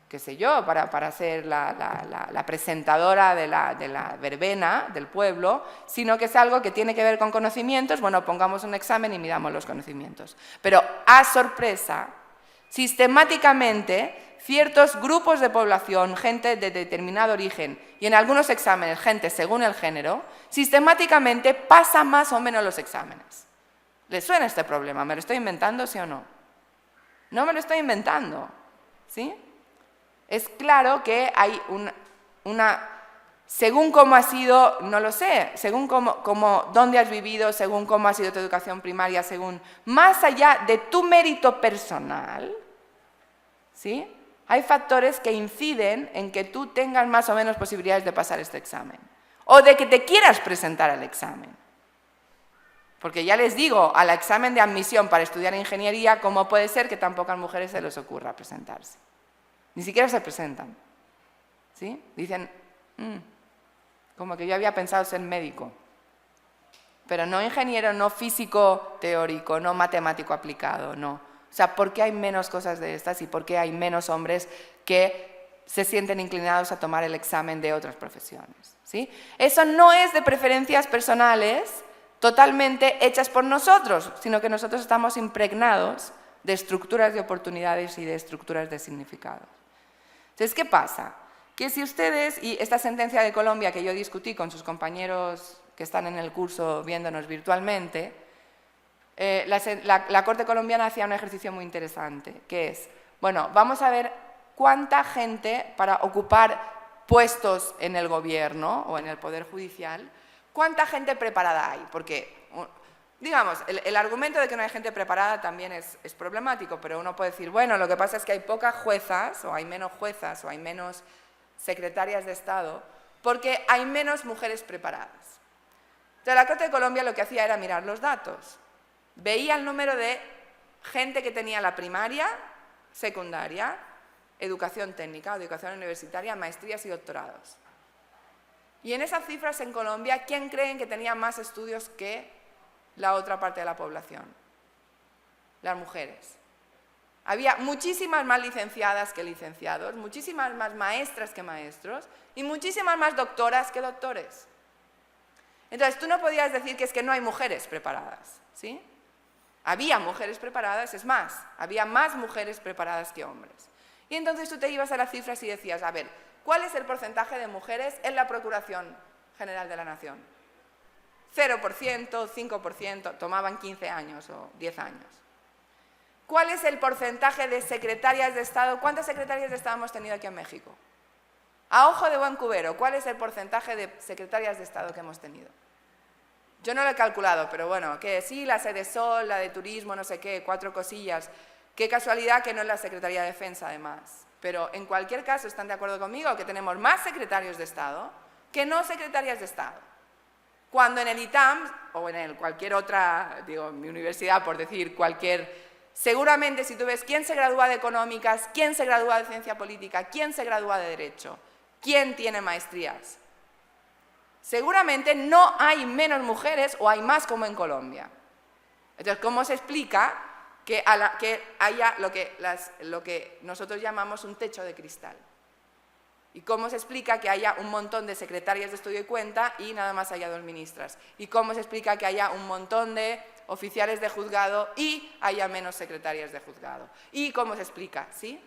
qué sé yo, para ser la presentadora de la verbena del pueblo, sino que es algo que tiene que ver con conocimientos. Bueno, pongamos un examen y midamos los conocimientos. Pero, a sorpresa, sistemáticamente ciertos grupos de población, gente de determinado origen y en algunos exámenes, gente según el género, sistemáticamente pasa más o menos los exámenes. ¿Les suena este problema? ¿Me lo estoy inventando, sí o no? No me lo estoy inventando, ¿sí? Es claro que hay según cómo ha sido, no lo sé, según dónde has vivido, según cómo ha sido tu educación primaria, según, más allá de tu mérito personal, ¿sí? Hay factores que inciden en que tú tengas más o menos posibilidades de pasar este examen. O de que te quieras presentar al examen. Porque ya les digo, al examen de admisión para estudiar ingeniería, ¿cómo puede ser que tan pocas mujeres se les ocurra presentarse? Ni siquiera se presentan. ¿Sí? Dicen, como que yo había pensado ser médico. Pero no ingeniero, no físico teórico, no matemático aplicado, no. O sea, ¿por qué hay menos cosas de estas y por qué hay menos hombres que se sienten inclinados a tomar el examen de otras profesiones, ¿sí? Eso no es de preferencias personales totalmente hechas por nosotros, sino que nosotros estamos impregnados de estructuras de oportunidades y de estructuras de significados. Entonces, ¿qué pasa? Que si ustedes, y esta sentencia de Colombia que yo discutí con sus compañeros que están en el curso viéndonos virtualmente, la Corte colombiana hacía un ejercicio muy interesante, que es, bueno, vamos a ver cuánta gente para ocupar puestos en el gobierno o en el Poder Judicial, cuánta gente preparada hay, porque, digamos, el argumento de que no hay gente preparada también es problemático, pero uno puede decir, bueno, lo que pasa es que hay pocas juezas, o hay menos juezas, o hay menos secretarias de Estado, porque hay menos mujeres preparadas. Entonces, la Corte de Colombia lo que hacía era mirar los datos. Veía el número de gente que tenía la primaria, secundaria, educación técnica, educación universitaria, maestrías y doctorados. Y en esas cifras en Colombia, ¿quién creen que tenía más estudios que la otra parte de la población? Las mujeres. Había muchísimas más licenciadas que licenciados, muchísimas más maestras que maestros y muchísimas más doctoras que doctores. Entonces, tú no podías decir que es que no hay mujeres preparadas, ¿sí? Había mujeres preparadas, es más, había más mujeres preparadas que hombres. Y entonces tú te ibas a las cifras y decías, a ver, ¿cuál es el porcentaje de mujeres en la Procuración General de la Nación? 0%, 5%, tomaban 15 años o 10 años. ¿Cuál es el porcentaje de secretarias de Estado? ¿Cuántas secretarias de Estado hemos tenido aquí en México? A ojo de buen cubero, ¿cuál es el porcentaje de secretarias de Estado que hemos tenido? Yo no lo he calculado, pero bueno, que sí, la Sedesol, la de Turismo, no sé qué, 4 cosillas. Qué casualidad que no es la Secretaría de Defensa, además. Pero en cualquier caso, ¿están de acuerdo conmigo? Que tenemos más secretarios de Estado que no secretarias de Estado. Cuando en el ITAM, o en cualquier otra, digo, mi universidad, por decir cualquier... Seguramente si tú ves quién se gradúa de Económicas, quién se gradúa de Ciencia Política, quién se gradúa de Derecho, quién tiene maestrías, seguramente no hay menos mujeres o hay más como en Colombia. Entonces, ¿cómo se explica que haya lo que nosotros llamamos un techo de cristal? ¿Y cómo se explica que haya un montón de secretarias de estudio y cuenta y nada más haya 2 ministras? ¿Y cómo se explica que haya un montón de oficiales de juzgado y haya menos secretarias de juzgado? ¿Y cómo se explica? ¿Sí?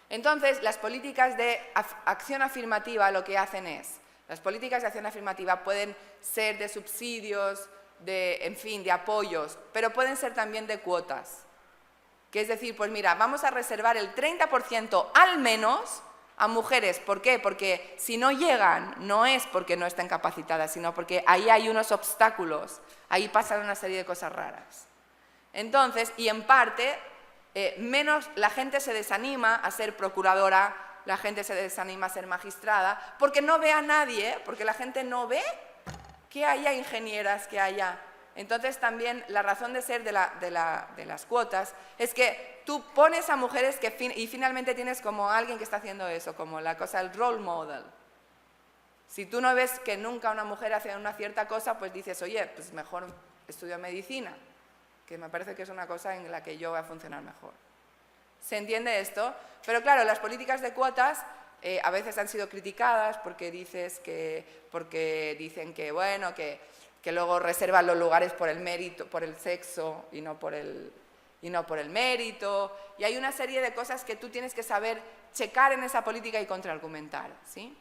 Entonces, las políticas de acción afirmativa lo que hacen es, las políticas de acción afirmativa pueden ser de subsidios, en fin, de apoyos, pero pueden ser también de cuotas. Que es decir, pues mira, vamos a reservar el 30% al menos a mujeres. ¿Por qué? Porque si no llegan, no es porque no estén capacitadas, sino porque ahí hay unos obstáculos, ahí pasan una serie de cosas raras. Entonces, y en parte, menos la gente se desanima a ser procuradora, la gente se desanima a ser magistrada, porque no ve a nadie, porque la gente no ve que haya ingenieras, que haya... Entonces también la razón de ser de las cuotas es que tú pones a mujeres y finalmente tienes como alguien que está haciendo eso, como la cosa del role model. Si tú no ves que nunca una mujer hace una cierta cosa, pues dices, oye, pues mejor estudio medicina, que me parece que es una cosa en la que yo voy a funcionar mejor. ¿Se entiende esto? Pero claro, las políticas de cuotas a veces han sido criticadas porque dicen que, bueno, que luego reservan los lugares por el mérito, por el sexo y no por el mérito. Y hay una serie de cosas que tú tienes que saber checar en esa política y contraargumentar, ¿sí?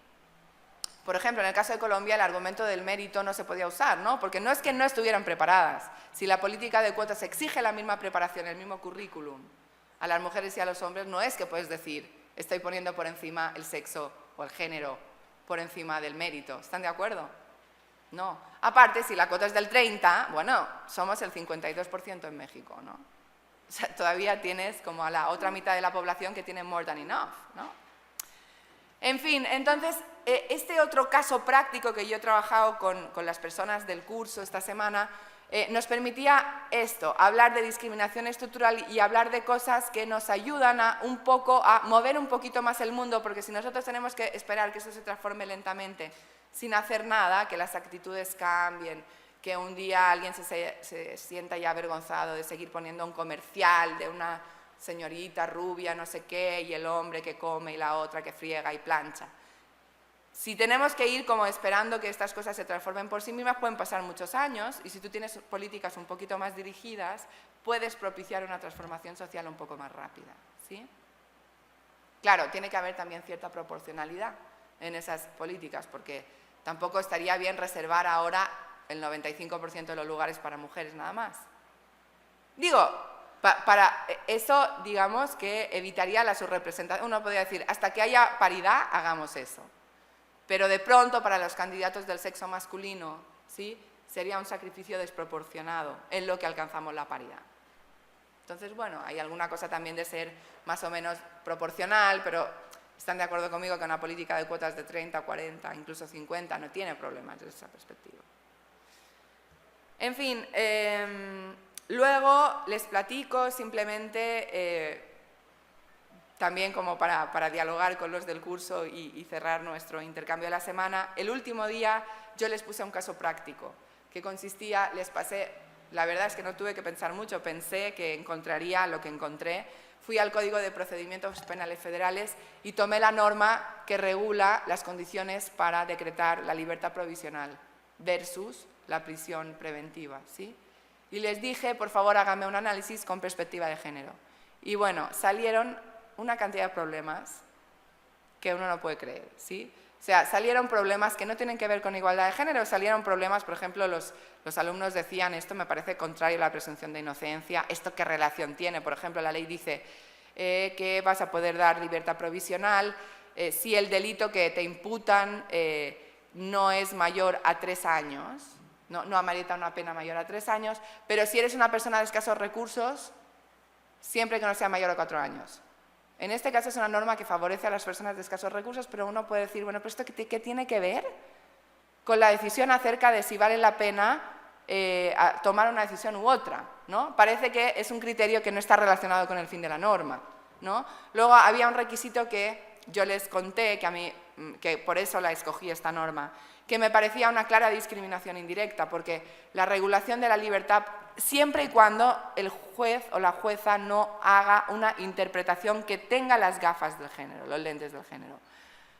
Por ejemplo, en el caso de Colombia, el argumento del mérito no se podía usar, ¿no? Porque no es que no estuvieran preparadas. Si la política de cuotas exige la misma preparación, el mismo currículum a las mujeres y a los hombres, no es que puedes decir, estoy poniendo por encima el sexo o el género, por encima del mérito. ¿Están de acuerdo? No. Aparte, si la cuota es del 30, bueno, somos el 52% en México, ¿no? O sea, todavía tienes como a la otra mitad de la población que tiene more than enough, ¿no? En fin, entonces, este otro caso práctico que yo he trabajado con las personas del curso esta semana, nos permitía esto, hablar de discriminación estructural y hablar de cosas que nos ayudan a mover un poquito más el mundo, porque si nosotros tenemos que esperar que eso se transforme lentamente, sin hacer nada, que las actitudes cambien, que un día alguien se sienta ya avergonzado de seguir poniendo un comercial de una señorita rubia, no sé qué, y el hombre que come y la otra que friega y plancha. Si tenemos que ir como esperando que estas cosas se transformen por sí mismas, pueden pasar muchos años, y si tú tienes políticas un poquito más dirigidas, puedes propiciar una transformación social un poco más rápida, ¿sí? Claro, tiene que haber también cierta proporcionalidad en esas políticas, porque tampoco estaría bien reservar ahora el 95% de los lugares para mujeres nada más. Digo, para eso, digamos, que evitaría la subrepresentación. Uno podría decir, hasta que haya paridad, hagamos eso. Pero de pronto, para los candidatos del sexo masculino, ¿sí?, sería un sacrificio desproporcionado en lo que alcanzamos la paridad. Entonces, bueno, hay alguna cosa también de ser más o menos proporcional, pero están de acuerdo conmigo que una política de cuotas de 30, 40, incluso 50 no tiene problemas desde esa perspectiva. En fin, luego les platico simplemente, también como para dialogar con los del curso y cerrar nuestro intercambio de la semana, el último día yo les puse un caso práctico, que consistía, les pasé, la verdad es que no tuve que pensar mucho, pensé que encontraría lo que encontré, fui al Código de Procedimientos Penales Federales y tomé la norma que regula las condiciones para decretar la libertad provisional versus la prisión preventiva, ¿sí? Y les dije, por favor, háganme un análisis con perspectiva de género. Y bueno, salieron una cantidad de problemas que uno no puede creer, ¿sí? O sea, salieron problemas que no tienen que ver con igualdad de género, salieron problemas, por ejemplo, los alumnos decían, esto me parece contrario a la presunción de inocencia, ¿esto qué relación tiene? Por ejemplo, la ley dice que vas a poder dar libertad provisional si el delito que te imputan no es mayor a 3 años, no amerita una pena mayor a 3 años, pero si eres una persona de escasos recursos, siempre que no sea mayor a 4 años. En este caso es una norma que favorece a las personas de escasos recursos, pero uno puede decir, bueno, ¿pero esto qué tiene que ver con la decisión acerca de si vale la pena tomar una decisión u otra, ¿no? Parece que es un criterio que no está relacionado con el fin de la norma, ¿no? Luego había un requisito que yo les conté, que por eso la escogí esta norma, que me parecía una clara discriminación indirecta, porque la regulación de la libertad, siempre y cuando el juez o la jueza no haga una interpretación que tenga las gafas del género, los lentes del género.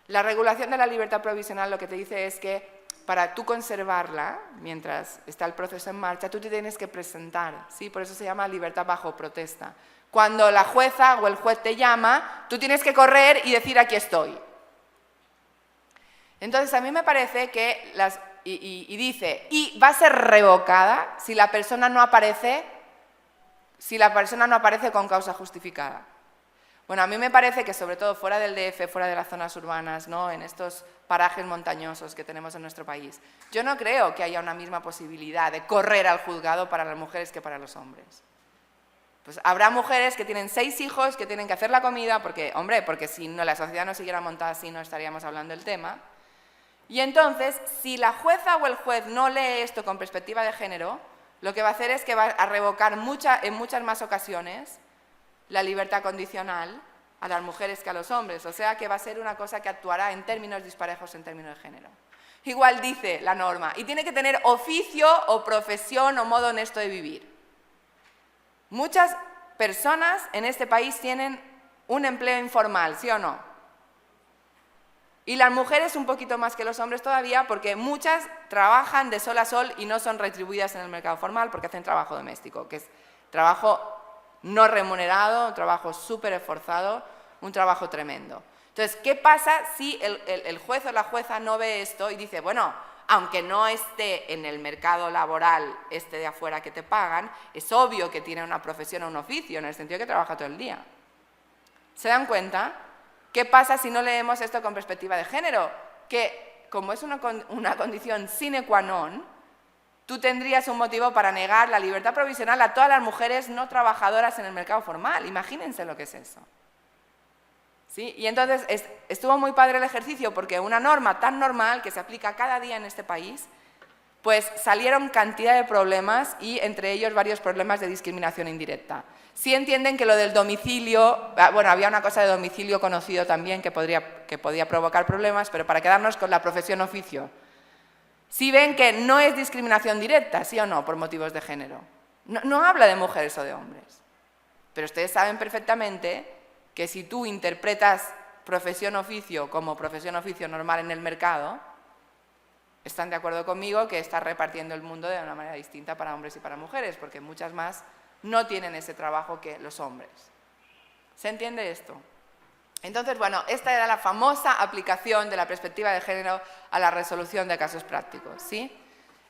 La regulación de la libertad provisional lo que te dice es que para tú conservarla, mientras está el proceso en marcha, tú te tienes que presentar, ¿sí? Por eso se llama libertad bajo protesta. Cuando la jueza o el juez te llama, tú tienes que correr y decir aquí estoy. Entonces, a mí me parece que dice, y va a ser revocada si la persona no aparece con causa justificada. Bueno, a mí me parece que sobre todo fuera del DF, fuera de las zonas urbanas, ¿no?, en estos parajes montañosos que tenemos en nuestro país, yo no creo que haya una misma posibilidad de correr al juzgado para las mujeres que para los hombres. Pues habrá mujeres que tienen 6 hijos, que tienen que hacer la comida, porque si no, la sociedad no siguiera montada así, no estaríamos hablando del tema. Y entonces, si la jueza o el juez no lee esto con perspectiva de género, lo que va a hacer es que va a revocar en muchas más ocasiones la libertad condicional a las mujeres que a los hombres. O sea, que va a ser una cosa que actuará en términos disparejos en términos de género. Igual dice la norma, y tiene que tener oficio o profesión o modo honesto de vivir. Muchas personas en este país tienen un empleo informal, ¿sí o no? Y las mujeres un poquito más que los hombres todavía, porque muchas trabajan de sol a sol y no son retribuidas en el mercado formal porque hacen trabajo doméstico, que es trabajo no remunerado, un trabajo súper esforzado, un trabajo tremendo. Entonces, ¿qué pasa si el juez o la jueza no ve esto y dice, bueno, aunque no esté en el mercado laboral de afuera que te pagan, es obvio que tiene una profesión o un oficio, en el sentido que trabaja todo el día? ¿Se dan cuenta? ¿Qué pasa si no leemos esto con perspectiva de género? Que, como es una condición sine qua non, tú tendrías un motivo para negar la libertad provisional a todas las mujeres no trabajadoras en el mercado formal. Imagínense lo que es eso. ¿Sí? Y entonces estuvo muy padre el ejercicio, porque una norma tan normal que se aplica cada día en este país, pues salieron cantidad de problemas y entre ellos varios problemas de discriminación indirecta. Sí entienden que lo del domicilio, bueno, había una cosa de domicilio conocido también que podía provocar problemas, pero para quedarnos con la profesión oficio, sí ven que no es discriminación directa, ¿sí o no?, por motivos de género. No habla de mujeres o de hombres. Pero ustedes saben perfectamente que si tú interpretas profesión-oficio como profesión-oficio normal en el mercado, están de acuerdo conmigo que estás repartiendo el mundo de una manera distinta para hombres y para mujeres, porque muchas más no tienen ese trabajo que los hombres. ¿Se entiende esto? Entonces, bueno, esta era la famosa aplicación de la perspectiva de género a la resolución de casos prácticos, ¿sí?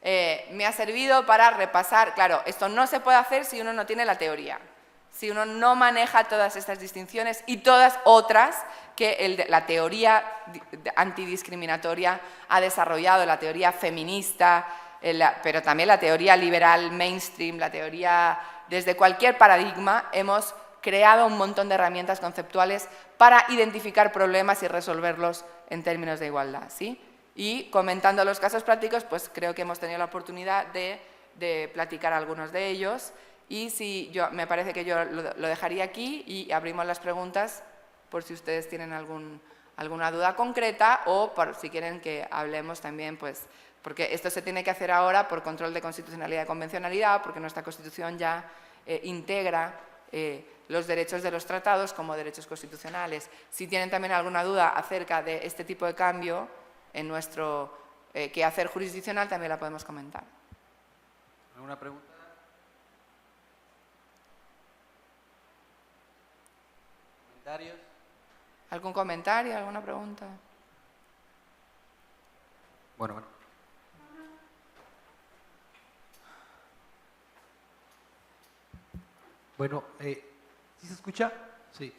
Me ha servido para repasar, claro, esto no se puede hacer si uno no tiene la teoría, si uno no maneja todas estas distinciones y todas otras que la teoría antidiscriminatoria ha desarrollado, la teoría feminista, pero también la teoría liberal mainstream, la teoría desde cualquier paradigma, hemos creado un montón de herramientas conceptuales para identificar problemas y resolverlos en términos de igualdad, ¿sí? Y comentando los casos prácticos, pues creo que hemos tenido la oportunidad de platicar algunos de ellos. Y me parece que yo lo dejaría aquí y abrimos las preguntas por si ustedes tienen alguna duda concreta o por si quieren que hablemos también, pues, porque esto se tiene que hacer ahora por control de constitucionalidad y convencionalidad, porque nuestra Constitución ya integra los derechos de los tratados como derechos constitucionales. Si tienen también alguna duda acerca de este tipo de cambio en nuestro quehacer jurisdiccional, también la podemos comentar. ¿Alguna pregunta? ¿Comentarios? ¿Algún comentario, alguna pregunta? Bueno. Bueno, ¿sí se escucha? Sí.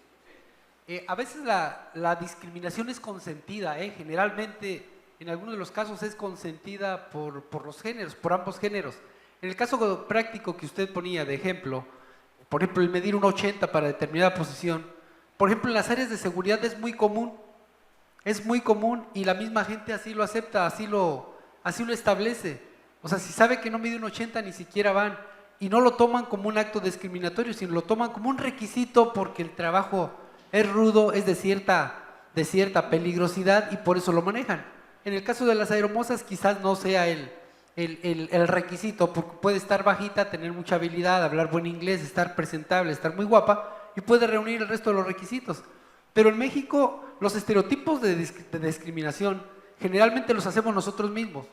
A veces la discriminación es consentida, generalmente en algunos de los casos es consentida por los géneros, por ambos géneros. En el caso práctico que usted ponía de ejemplo, por ejemplo el medir un 80 para determinada posición, por ejemplo en las áreas de seguridad es muy común y la misma gente así lo acepta, así lo establece. O sea, si sabe que no mide un 80 ni siquiera van y no lo toman como un acto discriminatorio, sino lo toman como un requisito porque el trabajo es rudo, es de cierta peligrosidad y por eso lo manejan. En el caso de las aeromosas quizás no sea el requisito, porque puede estar bajita, tener mucha habilidad, hablar buen inglés, estar presentable, estar muy guapa y puede reunir el resto de los requisitos. Pero en México los estereotipos de discriminación generalmente los hacemos nosotros mismos.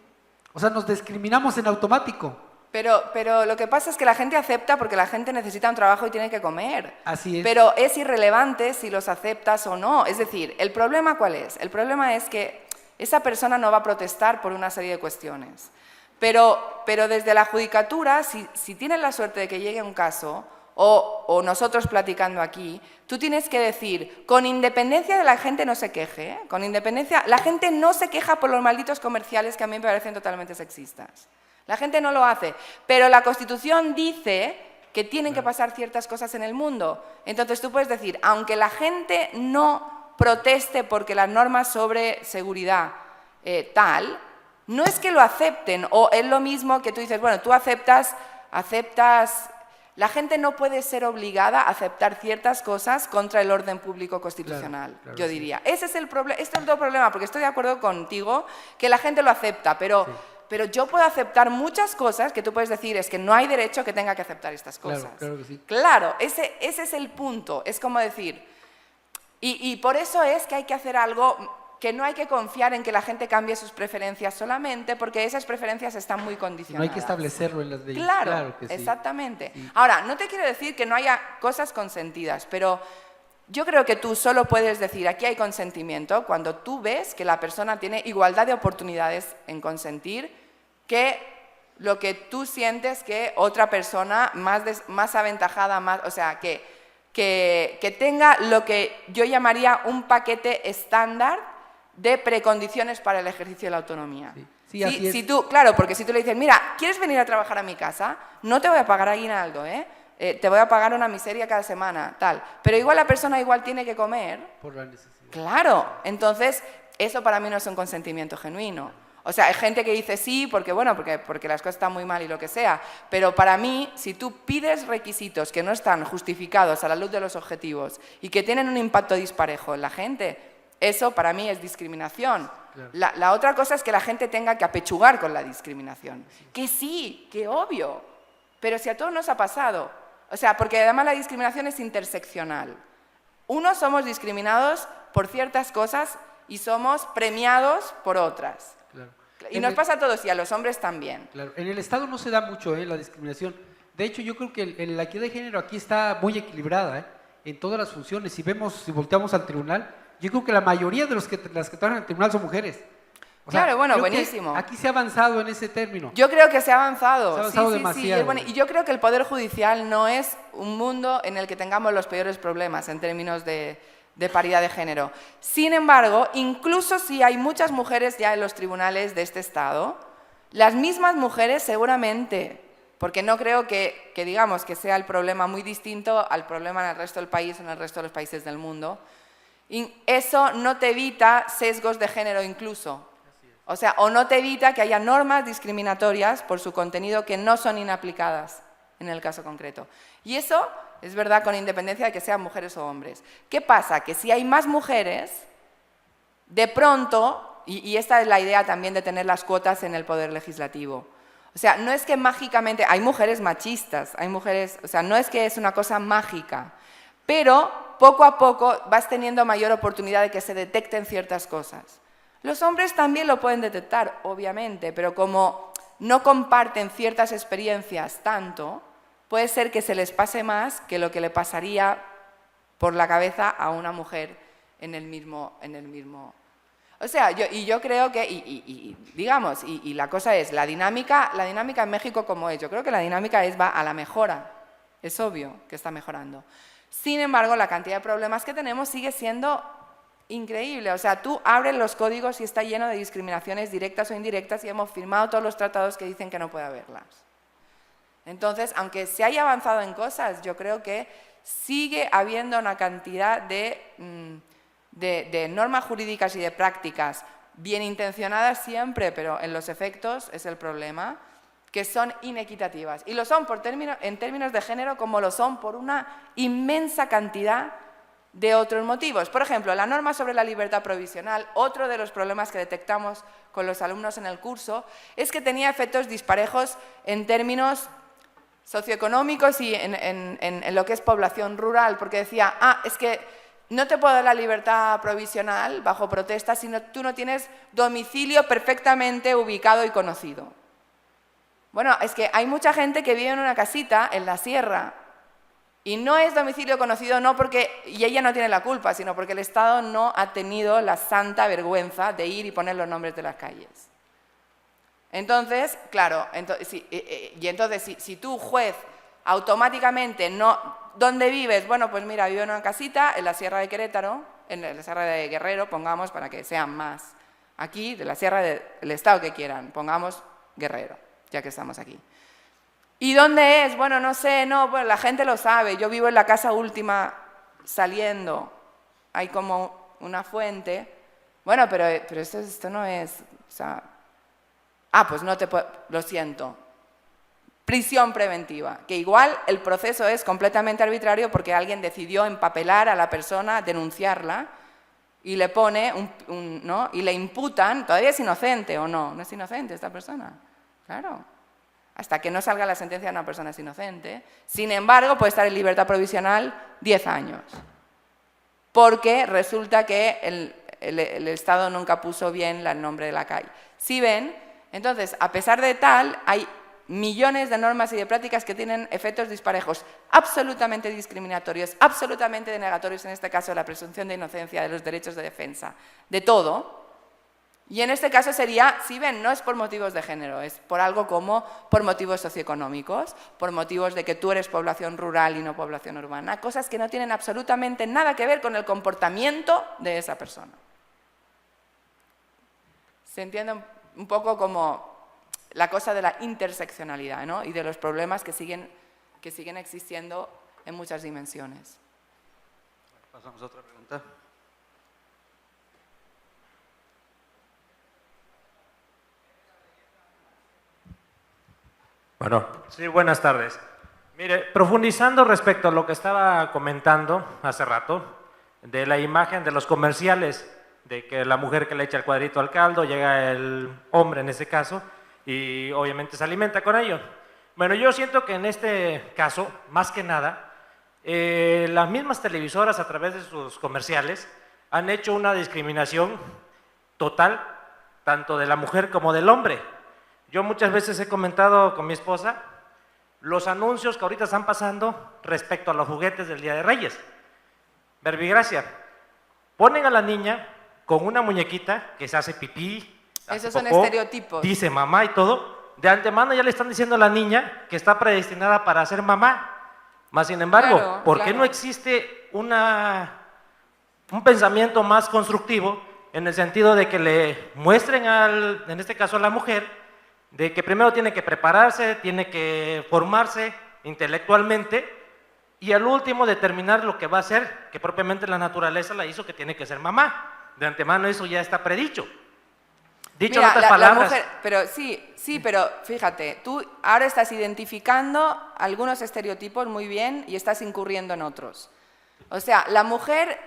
O sea, nos discriminamos en automático. Pero lo que pasa es que la gente acepta porque la gente necesita un trabajo y tiene que comer. Así es. Pero es irrelevante si los aceptas o no. Es decir, ¿el problema cuál es? El problema es que esa persona no va a protestar por una serie de cuestiones. Pero desde la judicatura, si tienes la suerte de que llegue un caso, o nosotros platicando aquí, tú tienes que decir, con independencia de la gente no se queje, con independencia, la gente no se queja por los malditos comerciales que a mí me parecen totalmente sexistas. La gente no lo hace, pero la Constitución dice que tienen que pasar ciertas cosas en el mundo. Entonces tú puedes decir, aunque la gente no proteste porque las normas sobre seguridad tal, no es que lo acepten, o es lo mismo que tú dices, bueno, tú aceptas, la gente no puede ser obligada a aceptar ciertas cosas contra el orden público constitucional, claro, yo sí. diría. Ese es el problema, este es el problema, porque estoy de acuerdo contigo que la gente lo acepta, pero yo puedo aceptar muchas cosas que tú puedes decir, es que no hay derecho que tenga que aceptar estas cosas. Claro que sí. Claro, ese es el punto, es como decir, y por eso es que hay que hacer algo, que no hay que confiar en que la gente cambie sus preferencias solamente, porque esas preferencias están muy condicionadas. No hay que establecerlo en las leyes. Claro que sí. Exactamente. Sí. Ahora, no te quiero decir que no haya cosas consentidas, pero yo creo que tú solo puedes decir aquí hay consentimiento cuando tú ves que la persona tiene igualdad de oportunidades en consentir que lo que tú sientes que otra persona más aventajada, o sea, que tenga lo que yo llamaría un paquete estándar de precondiciones para el ejercicio de la autonomía. Sí, así es. Claro, porque si tú le dices, mira, ¿quieres venir a trabajar a mi casa? No te voy a pagar aguinaldo, te voy a pagar una miseria cada semana, tal. Pero igual la persona tiene que comer. Por la necesidad. Claro, entonces eso para mí no es un consentimiento genuino. O sea, hay gente que dice sí, porque las cosas están muy mal y lo que sea, pero para mí, si tú pides requisitos que no están justificados a la luz de los objetivos y que tienen un impacto disparejo en la gente, eso para mí es discriminación. Claro. La otra cosa es que la gente tenga que apechugar con la discriminación. Que sí, que obvio. Pero si a todos nos ha pasado, O sea, porque además la discriminación es interseccional. Unos somos discriminados por ciertas cosas y somos premiados por otras. Claro. Y nos pasa a todos y a los hombres también. Claro. En el Estado no se da mucho la discriminación. De hecho, yo creo que la equidad de género aquí está muy equilibrada en todas las funciones. Si volteamos al tribunal, yo creo que la mayoría de las que trabajan en el tribunal son mujeres. O sea, Claro, bueno, creo que buenísimo. Aquí se ha avanzado en ese término. Yo creo que se ha avanzado. Se ha avanzado sí, demasiado. es bueno. Y yo creo que el Poder Judicial no es un mundo en el que tengamos los peores problemas en términos de paridad de género. Sin embargo, incluso si hay muchas mujeres ya en los tribunales de este Estado, las mismas mujeres seguramente, porque no creo que digamos que sea el problema muy distinto al problema en el resto del país o en el resto de los países del mundo, y eso no te evita sesgos de género incluso. O sea, o no te evita que haya normas discriminatorias por su contenido que no son inaplicadas en el caso concreto. Y eso es verdad con independencia de que sean mujeres o hombres. ¿Qué pasa? Que si hay más mujeres, de pronto, y esta es la idea también de tener las cuotas en el poder legislativo, o sea, no es que mágicamente, hay mujeres machistas, hay mujeres, o sea, no es que es una cosa mágica, pero poco a poco vas teniendo mayor oportunidad de que se detecten ciertas cosas. Los hombres también lo pueden detectar, obviamente, pero como no comparten ciertas experiencias tanto, puede ser que se les pase más que lo que le pasaría por la cabeza a una mujer en el mismo. O sea, yo creo que, digamos, la cosa es, la dinámica en México como es, yo creo que la dinámica va a la mejora, es obvio que está mejorando. Sin embargo, la cantidad de problemas que tenemos sigue siendo increíble. O sea, tú abres los códigos y está lleno de discriminaciones directas o indirectas y hemos firmado todos los tratados que dicen que no puede haberlas. Entonces, aunque se haya avanzado en cosas, yo creo que sigue habiendo una cantidad de normas jurídicas y de prácticas bien intencionadas siempre, pero en los efectos es el problema, que son inequitativas. Y lo son en términos de género como lo son por una inmensa cantidad de otros motivos. Por ejemplo, la norma sobre la libertad provisional, otro de los problemas que detectamos con los alumnos en el curso, es que tenía efectos disparejos en términos socioeconómicos y en lo que es población rural, porque decía, es que no te puedo dar la libertad provisional bajo protesta si tú no tienes domicilio perfectamente ubicado y conocido. Bueno, es que hay mucha gente que vive en una casita en la sierra y no es domicilio conocido, y ella no tiene la culpa, sino porque el Estado no ha tenido la santa vergüenza de ir y poner los nombres de las calles. Entonces, claro, si tú, juez, automáticamente no... ¿Dónde vives? Bueno, pues mira, vivo en una casita en la Sierra de Querétaro, en la Sierra de Guerrero, pongamos, para que sean más. Aquí, de la Sierra del Estado que quieran, pongamos Guerrero, ya que estamos aquí. ¿Y dónde es? Bueno, no sé, bueno, la gente lo sabe. Yo vivo en la casa última saliendo. Hay como una fuente. Bueno, pero esto no es... O sea, pues no te puedo... Lo siento. Prisión preventiva. Que igual el proceso es completamente arbitrario porque alguien decidió empapelar a la persona, denunciarla, y le pone ¿no? Y le imputan... ¿Todavía es inocente o no? ¿No es inocente esta persona? Claro. Hasta que no salga la sentencia de una persona es inocente. Sin embargo, puede estar en libertad provisional 10 años. Porque resulta que el Estado nunca puso bien el nombre de la calle. ¿Sí ven? Entonces, a pesar de tal, hay millones de normas y de prácticas que tienen efectos disparejos, absolutamente discriminatorios, absolutamente denegatorios, en este caso de la presunción de inocencia, de los derechos de defensa, de todo. Y en este caso sería, si ven, no es por motivos de género, es por algo como por motivos socioeconómicos, por motivos de que tú eres población rural y no población urbana, cosas que no tienen absolutamente nada que ver con el comportamiento de esa persona. Se entiende un poco como la cosa de la interseccionalidad, ¿no? Y de los problemas que siguen existiendo en muchas dimensiones. Pasamos a otra pregunta. Bueno, sí, buenas tardes. Mire, profundizando respecto a lo que estaba comentando hace rato, de la imagen de los comerciales, de que la mujer que le echa el cuadrito al caldo, llega el hombre en ese caso, y obviamente se alimenta con ello. Bueno, yo siento que en este caso, más que nada, las mismas televisoras a través de sus comerciales han hecho una discriminación total, tanto de la mujer como del hombre. Yo muchas veces he comentado con mi esposa los anuncios que ahorita están pasando respecto a los juguetes del Día de Reyes. Verbigracia, ponen a la niña con una muñequita que se hace pipí, hace Esos son popó, estereotipos. dice mamá y todo. De antemano ya le están diciendo a la niña que está predestinada para ser mamá. Más sin embargo, Claro, ¿por qué claro. no existe un pensamiento más constructivo en el sentido de que le muestren, en este caso a la mujer, de que primero tiene que prepararse, tiene que formarse intelectualmente y al último determinar lo que va a hacer, que propiamente la naturaleza la hizo que tiene que ser mamá? De antemano eso ya está predicho. Dicho en Mira, otras la palabras, mujer, pero sí, pero fíjate, tú ahora estás identificando algunos estereotipos muy bien y estás incurriendo en otros. O sea, la mujer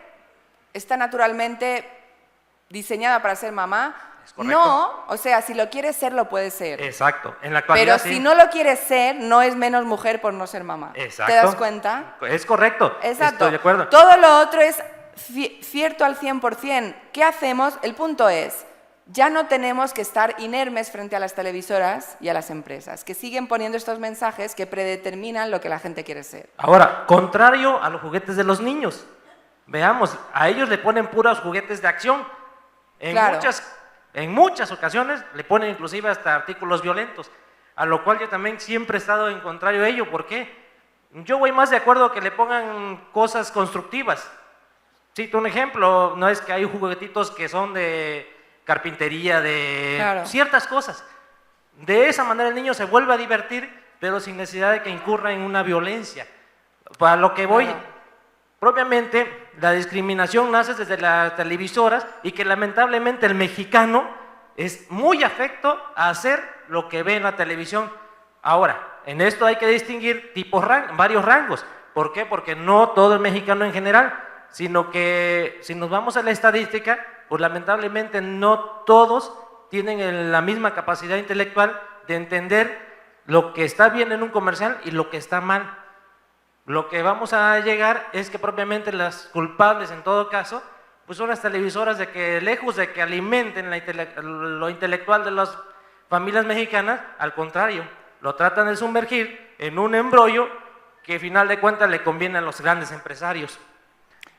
está naturalmente diseñada para ser mamá. Es correcto. No, o sea, si lo quiere ser, lo puede ser. exacto, en la actualidad Pero si sí. no lo quiere ser, no es menos mujer por no ser mamá. Exacto. ¿Te das cuenta? Es correcto, Exacto. estoy de acuerdo. Todo lo otro es cierto al 100%. ¿Qué hacemos? El punto es, ya no tenemos que estar inermes frente a las televisoras y a las empresas, que siguen poniendo estos mensajes que predeterminan lo que la gente quiere ser. Ahora, contrario a los juguetes de los niños, veamos, a ellos le ponen puros juguetes de acción. Claro. En muchas ocasiones le ponen inclusive hasta artículos violentos, a lo cual yo también siempre he estado en contrario a ello. ¿Por qué? Yo voy más de acuerdo que le pongan cosas constructivas. Cito un ejemplo, no es que hay juguetitos que son de carpintería, de Claro. ciertas cosas. De esa manera el niño se vuelve a divertir, pero sin necesidad de que incurra en una violencia. Para lo que voy, Claro. propiamente la discriminación nace desde las televisoras y que lamentablemente el mexicano es muy afecto a hacer lo que ve en la televisión. Ahora, en esto hay que distinguir varios rangos. ¿Por qué? Porque no todo el mexicano en general, sino que si nos vamos a la estadística, pues lamentablemente no todos tienen la misma capacidad intelectual de entender lo que está bien en un comercial y lo que está mal. Lo que vamos a llegar es que propiamente las culpables en todo caso, pues son las televisoras, de que lejos de que alimenten lo intelectual de las familias mexicanas, al contrario, lo tratan de sumergir en un embrollo que al final de cuentas le conviene a los grandes empresarios.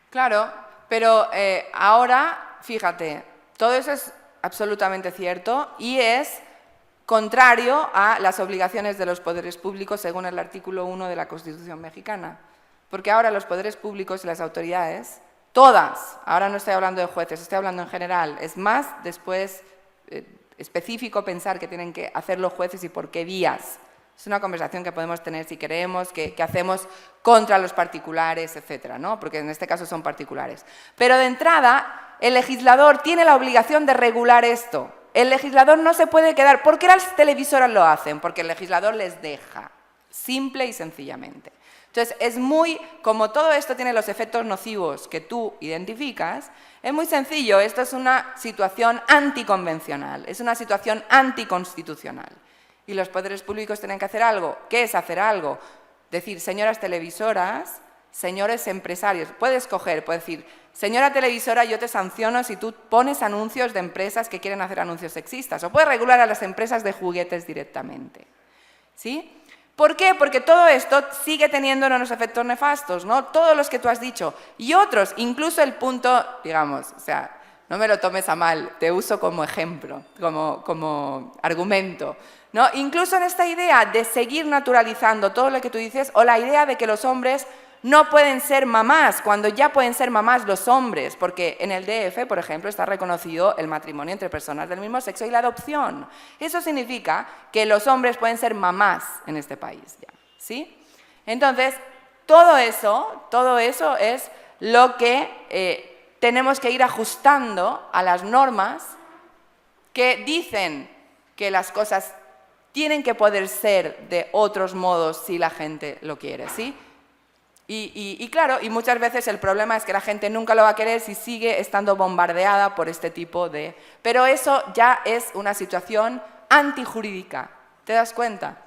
Claro, pero ahora, fíjate, todo eso es absolutamente cierto y es contrario a las obligaciones de los poderes públicos según el artículo 1 de la Constitución mexicana. Porque ahora los poderes públicos y las autoridades, todas, ahora no estoy hablando de jueces, estoy hablando en general, es más después específico pensar que tienen que hacer los jueces y por qué vías. Es una conversación que podemos tener si queremos, que hacemos contra los particulares, etcétera, ¿no? Porque en este caso son particulares. Pero de entrada, el legislador tiene la obligación de regular esto. El legislador no se puede quedar. ¿Por qué las televisoras lo hacen? Porque el legislador les deja, simple y sencillamente. Entonces, es muy, como todo esto tiene los efectos nocivos que tú identificas, es muy sencillo. Esto es una situación anticonvencional, es una situación anticonstitucional. Y los poderes públicos tienen que hacer algo. ¿Qué es hacer algo? Decir, señoras televisoras, señores empresarios, puedes coger, puedes decir, señora televisora, yo te sanciono si tú pones anuncios de empresas que quieren hacer anuncios sexistas. O puedes regular a las empresas de juguetes directamente. ¿Sí? ¿Por qué? Porque todo esto sigue teniendo unos efectos nefastos, ¿no? Todos los que tú has dicho. Y otros, incluso el punto, digamos, o sea, no me lo tomes a mal, te uso como ejemplo, como argumento, ¿no? Incluso en esta idea de seguir naturalizando todo lo que tú dices, o la idea de que los hombres no pueden ser mamás, cuando ya pueden ser mamás los hombres, porque en el DF, por ejemplo, está reconocido el matrimonio entre personas del mismo sexo y la adopción. Eso significa que los hombres pueden ser mamás en este país ya, ¿sí? Entonces, todo eso es lo que tenemos que ir ajustando a las normas que dicen que las cosas tienen que poder ser de otros modos si la gente lo quiere, ¿sí? Y claro, y muchas veces el problema es que la gente nunca lo va a querer si sigue estando bombardeada por este tipo de... Pero eso ya es una situación antijurídica, ¿te das cuenta?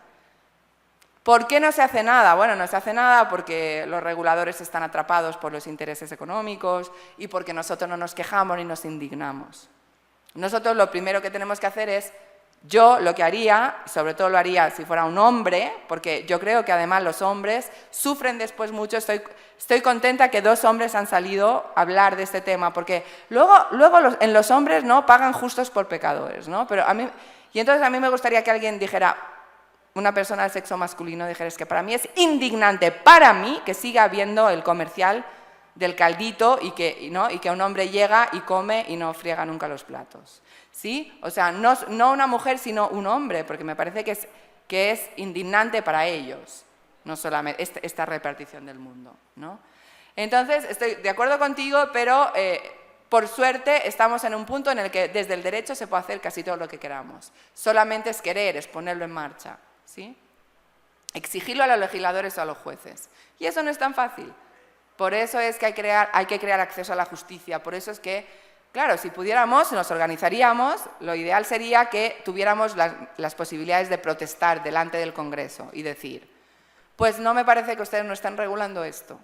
¿Por qué no se hace nada? Bueno, no se hace nada porque los reguladores están atrapados por los intereses económicos y porque nosotros no nos quejamos ni nos indignamos. Nosotros lo primero que tenemos que hacer es, yo lo que haría, sobre todo lo haría si fuera un hombre, porque yo creo que además los hombres sufren después mucho, estoy contenta que 2 hombres han salido a hablar de este tema, porque luego en los hombres no pagan justos por pecadores, ¿no? Pero y entonces a mí me gustaría que alguien dijera, una persona del sexo masculino dijera, es que para mí es indignante, para mí, que siga habiendo el comercial del caldito y que un hombre llega y come y no friega nunca los platos. ¿Sí? O sea, no una mujer, sino un hombre, porque me parece que es indignante para ellos, no solamente esta repartición del mundo, ¿no? Entonces, estoy de acuerdo contigo, pero por suerte estamos en un punto en el que desde el derecho se puede hacer casi todo lo que queramos. Solamente es querer, es ponerlo en marcha, ¿sí? Exigirlo a los legisladores o a los jueces. Y eso no es tan fácil. Por eso es que hay que crear acceso a la justicia. Por eso es que, claro, si pudiéramos, nos organizaríamos, lo ideal sería que tuviéramos las posibilidades de protestar delante del Congreso y decir, pues no me parece que ustedes no estén regulando esto.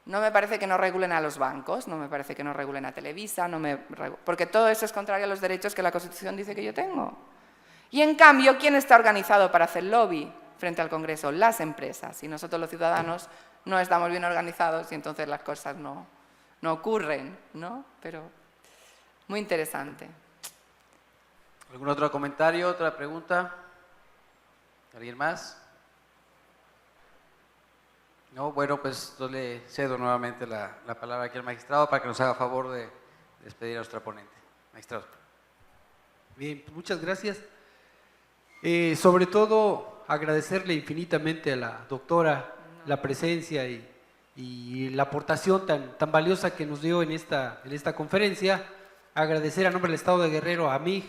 No me parece que no regulen a los bancos, no me parece que no regulen a Televisa, porque todo eso es contrario a los derechos que la Constitución dice que yo tengo. Y en cambio, ¿quién está organizado para hacer lobby frente al Congreso? Las empresas. Y nosotros los ciudadanos no estamos bien organizados y entonces las cosas no ocurren, ¿no? Pero muy interesante. ¿Algún otro comentario, otra pregunta? ¿Alguien más? No, bueno, pues yo le cedo nuevamente la palabra aquí al magistrado para que nos haga favor de despedir a nuestra ponente. Magistrado. Bien, pues muchas gracias. Sobre todo, agradecerle infinitamente a la doctora la presencia y la aportación tan valiosa que nos dio en esta conferencia. Agradecer a nombre del Estado de Guerrero a MIG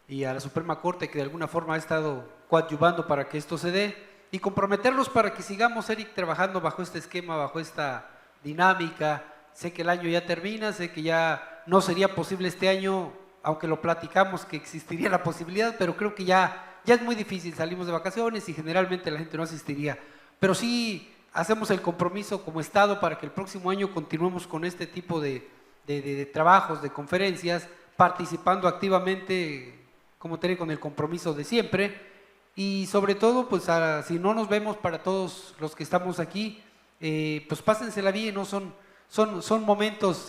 y a la Suprema Corte que de alguna forma ha estado coadyuvando para que esto se dé y comprometerlos para que sigamos, Eric, trabajando bajo este esquema, bajo esta dinámica. Sé que el año ya termina, sé que ya no sería posible este año, aunque lo platicamos que existiría la posibilidad, pero creo que ya es muy difícil, salimos de vacaciones y generalmente la gente no asistiría. Pero sí hacemos el compromiso como Estado para que el próximo año continuemos con este tipo de trabajos, de conferencias, participando activamente, como tener con el compromiso de siempre. Y sobre todo, pues si no nos vemos, para todos los que estamos aquí, pues pásensela bien, ¿no? Son momentos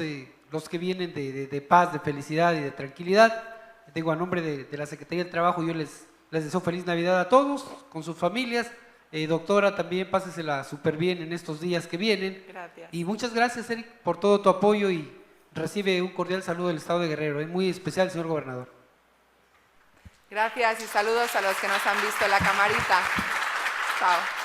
los que vienen de paz, de felicidad y de tranquilidad. Digo, a nombre de la Secretaría del Trabajo, yo les deseo feliz Navidad a todos, con sus familias. Doctora, también pásesela súper bien en estos días que vienen. Gracias. Y muchas gracias, Eric, por todo tu apoyo y recibe un cordial saludo del Estado de Guerrero, muy especial, señor gobernador. Gracias y saludos a los que nos han visto en la camarita. Chao.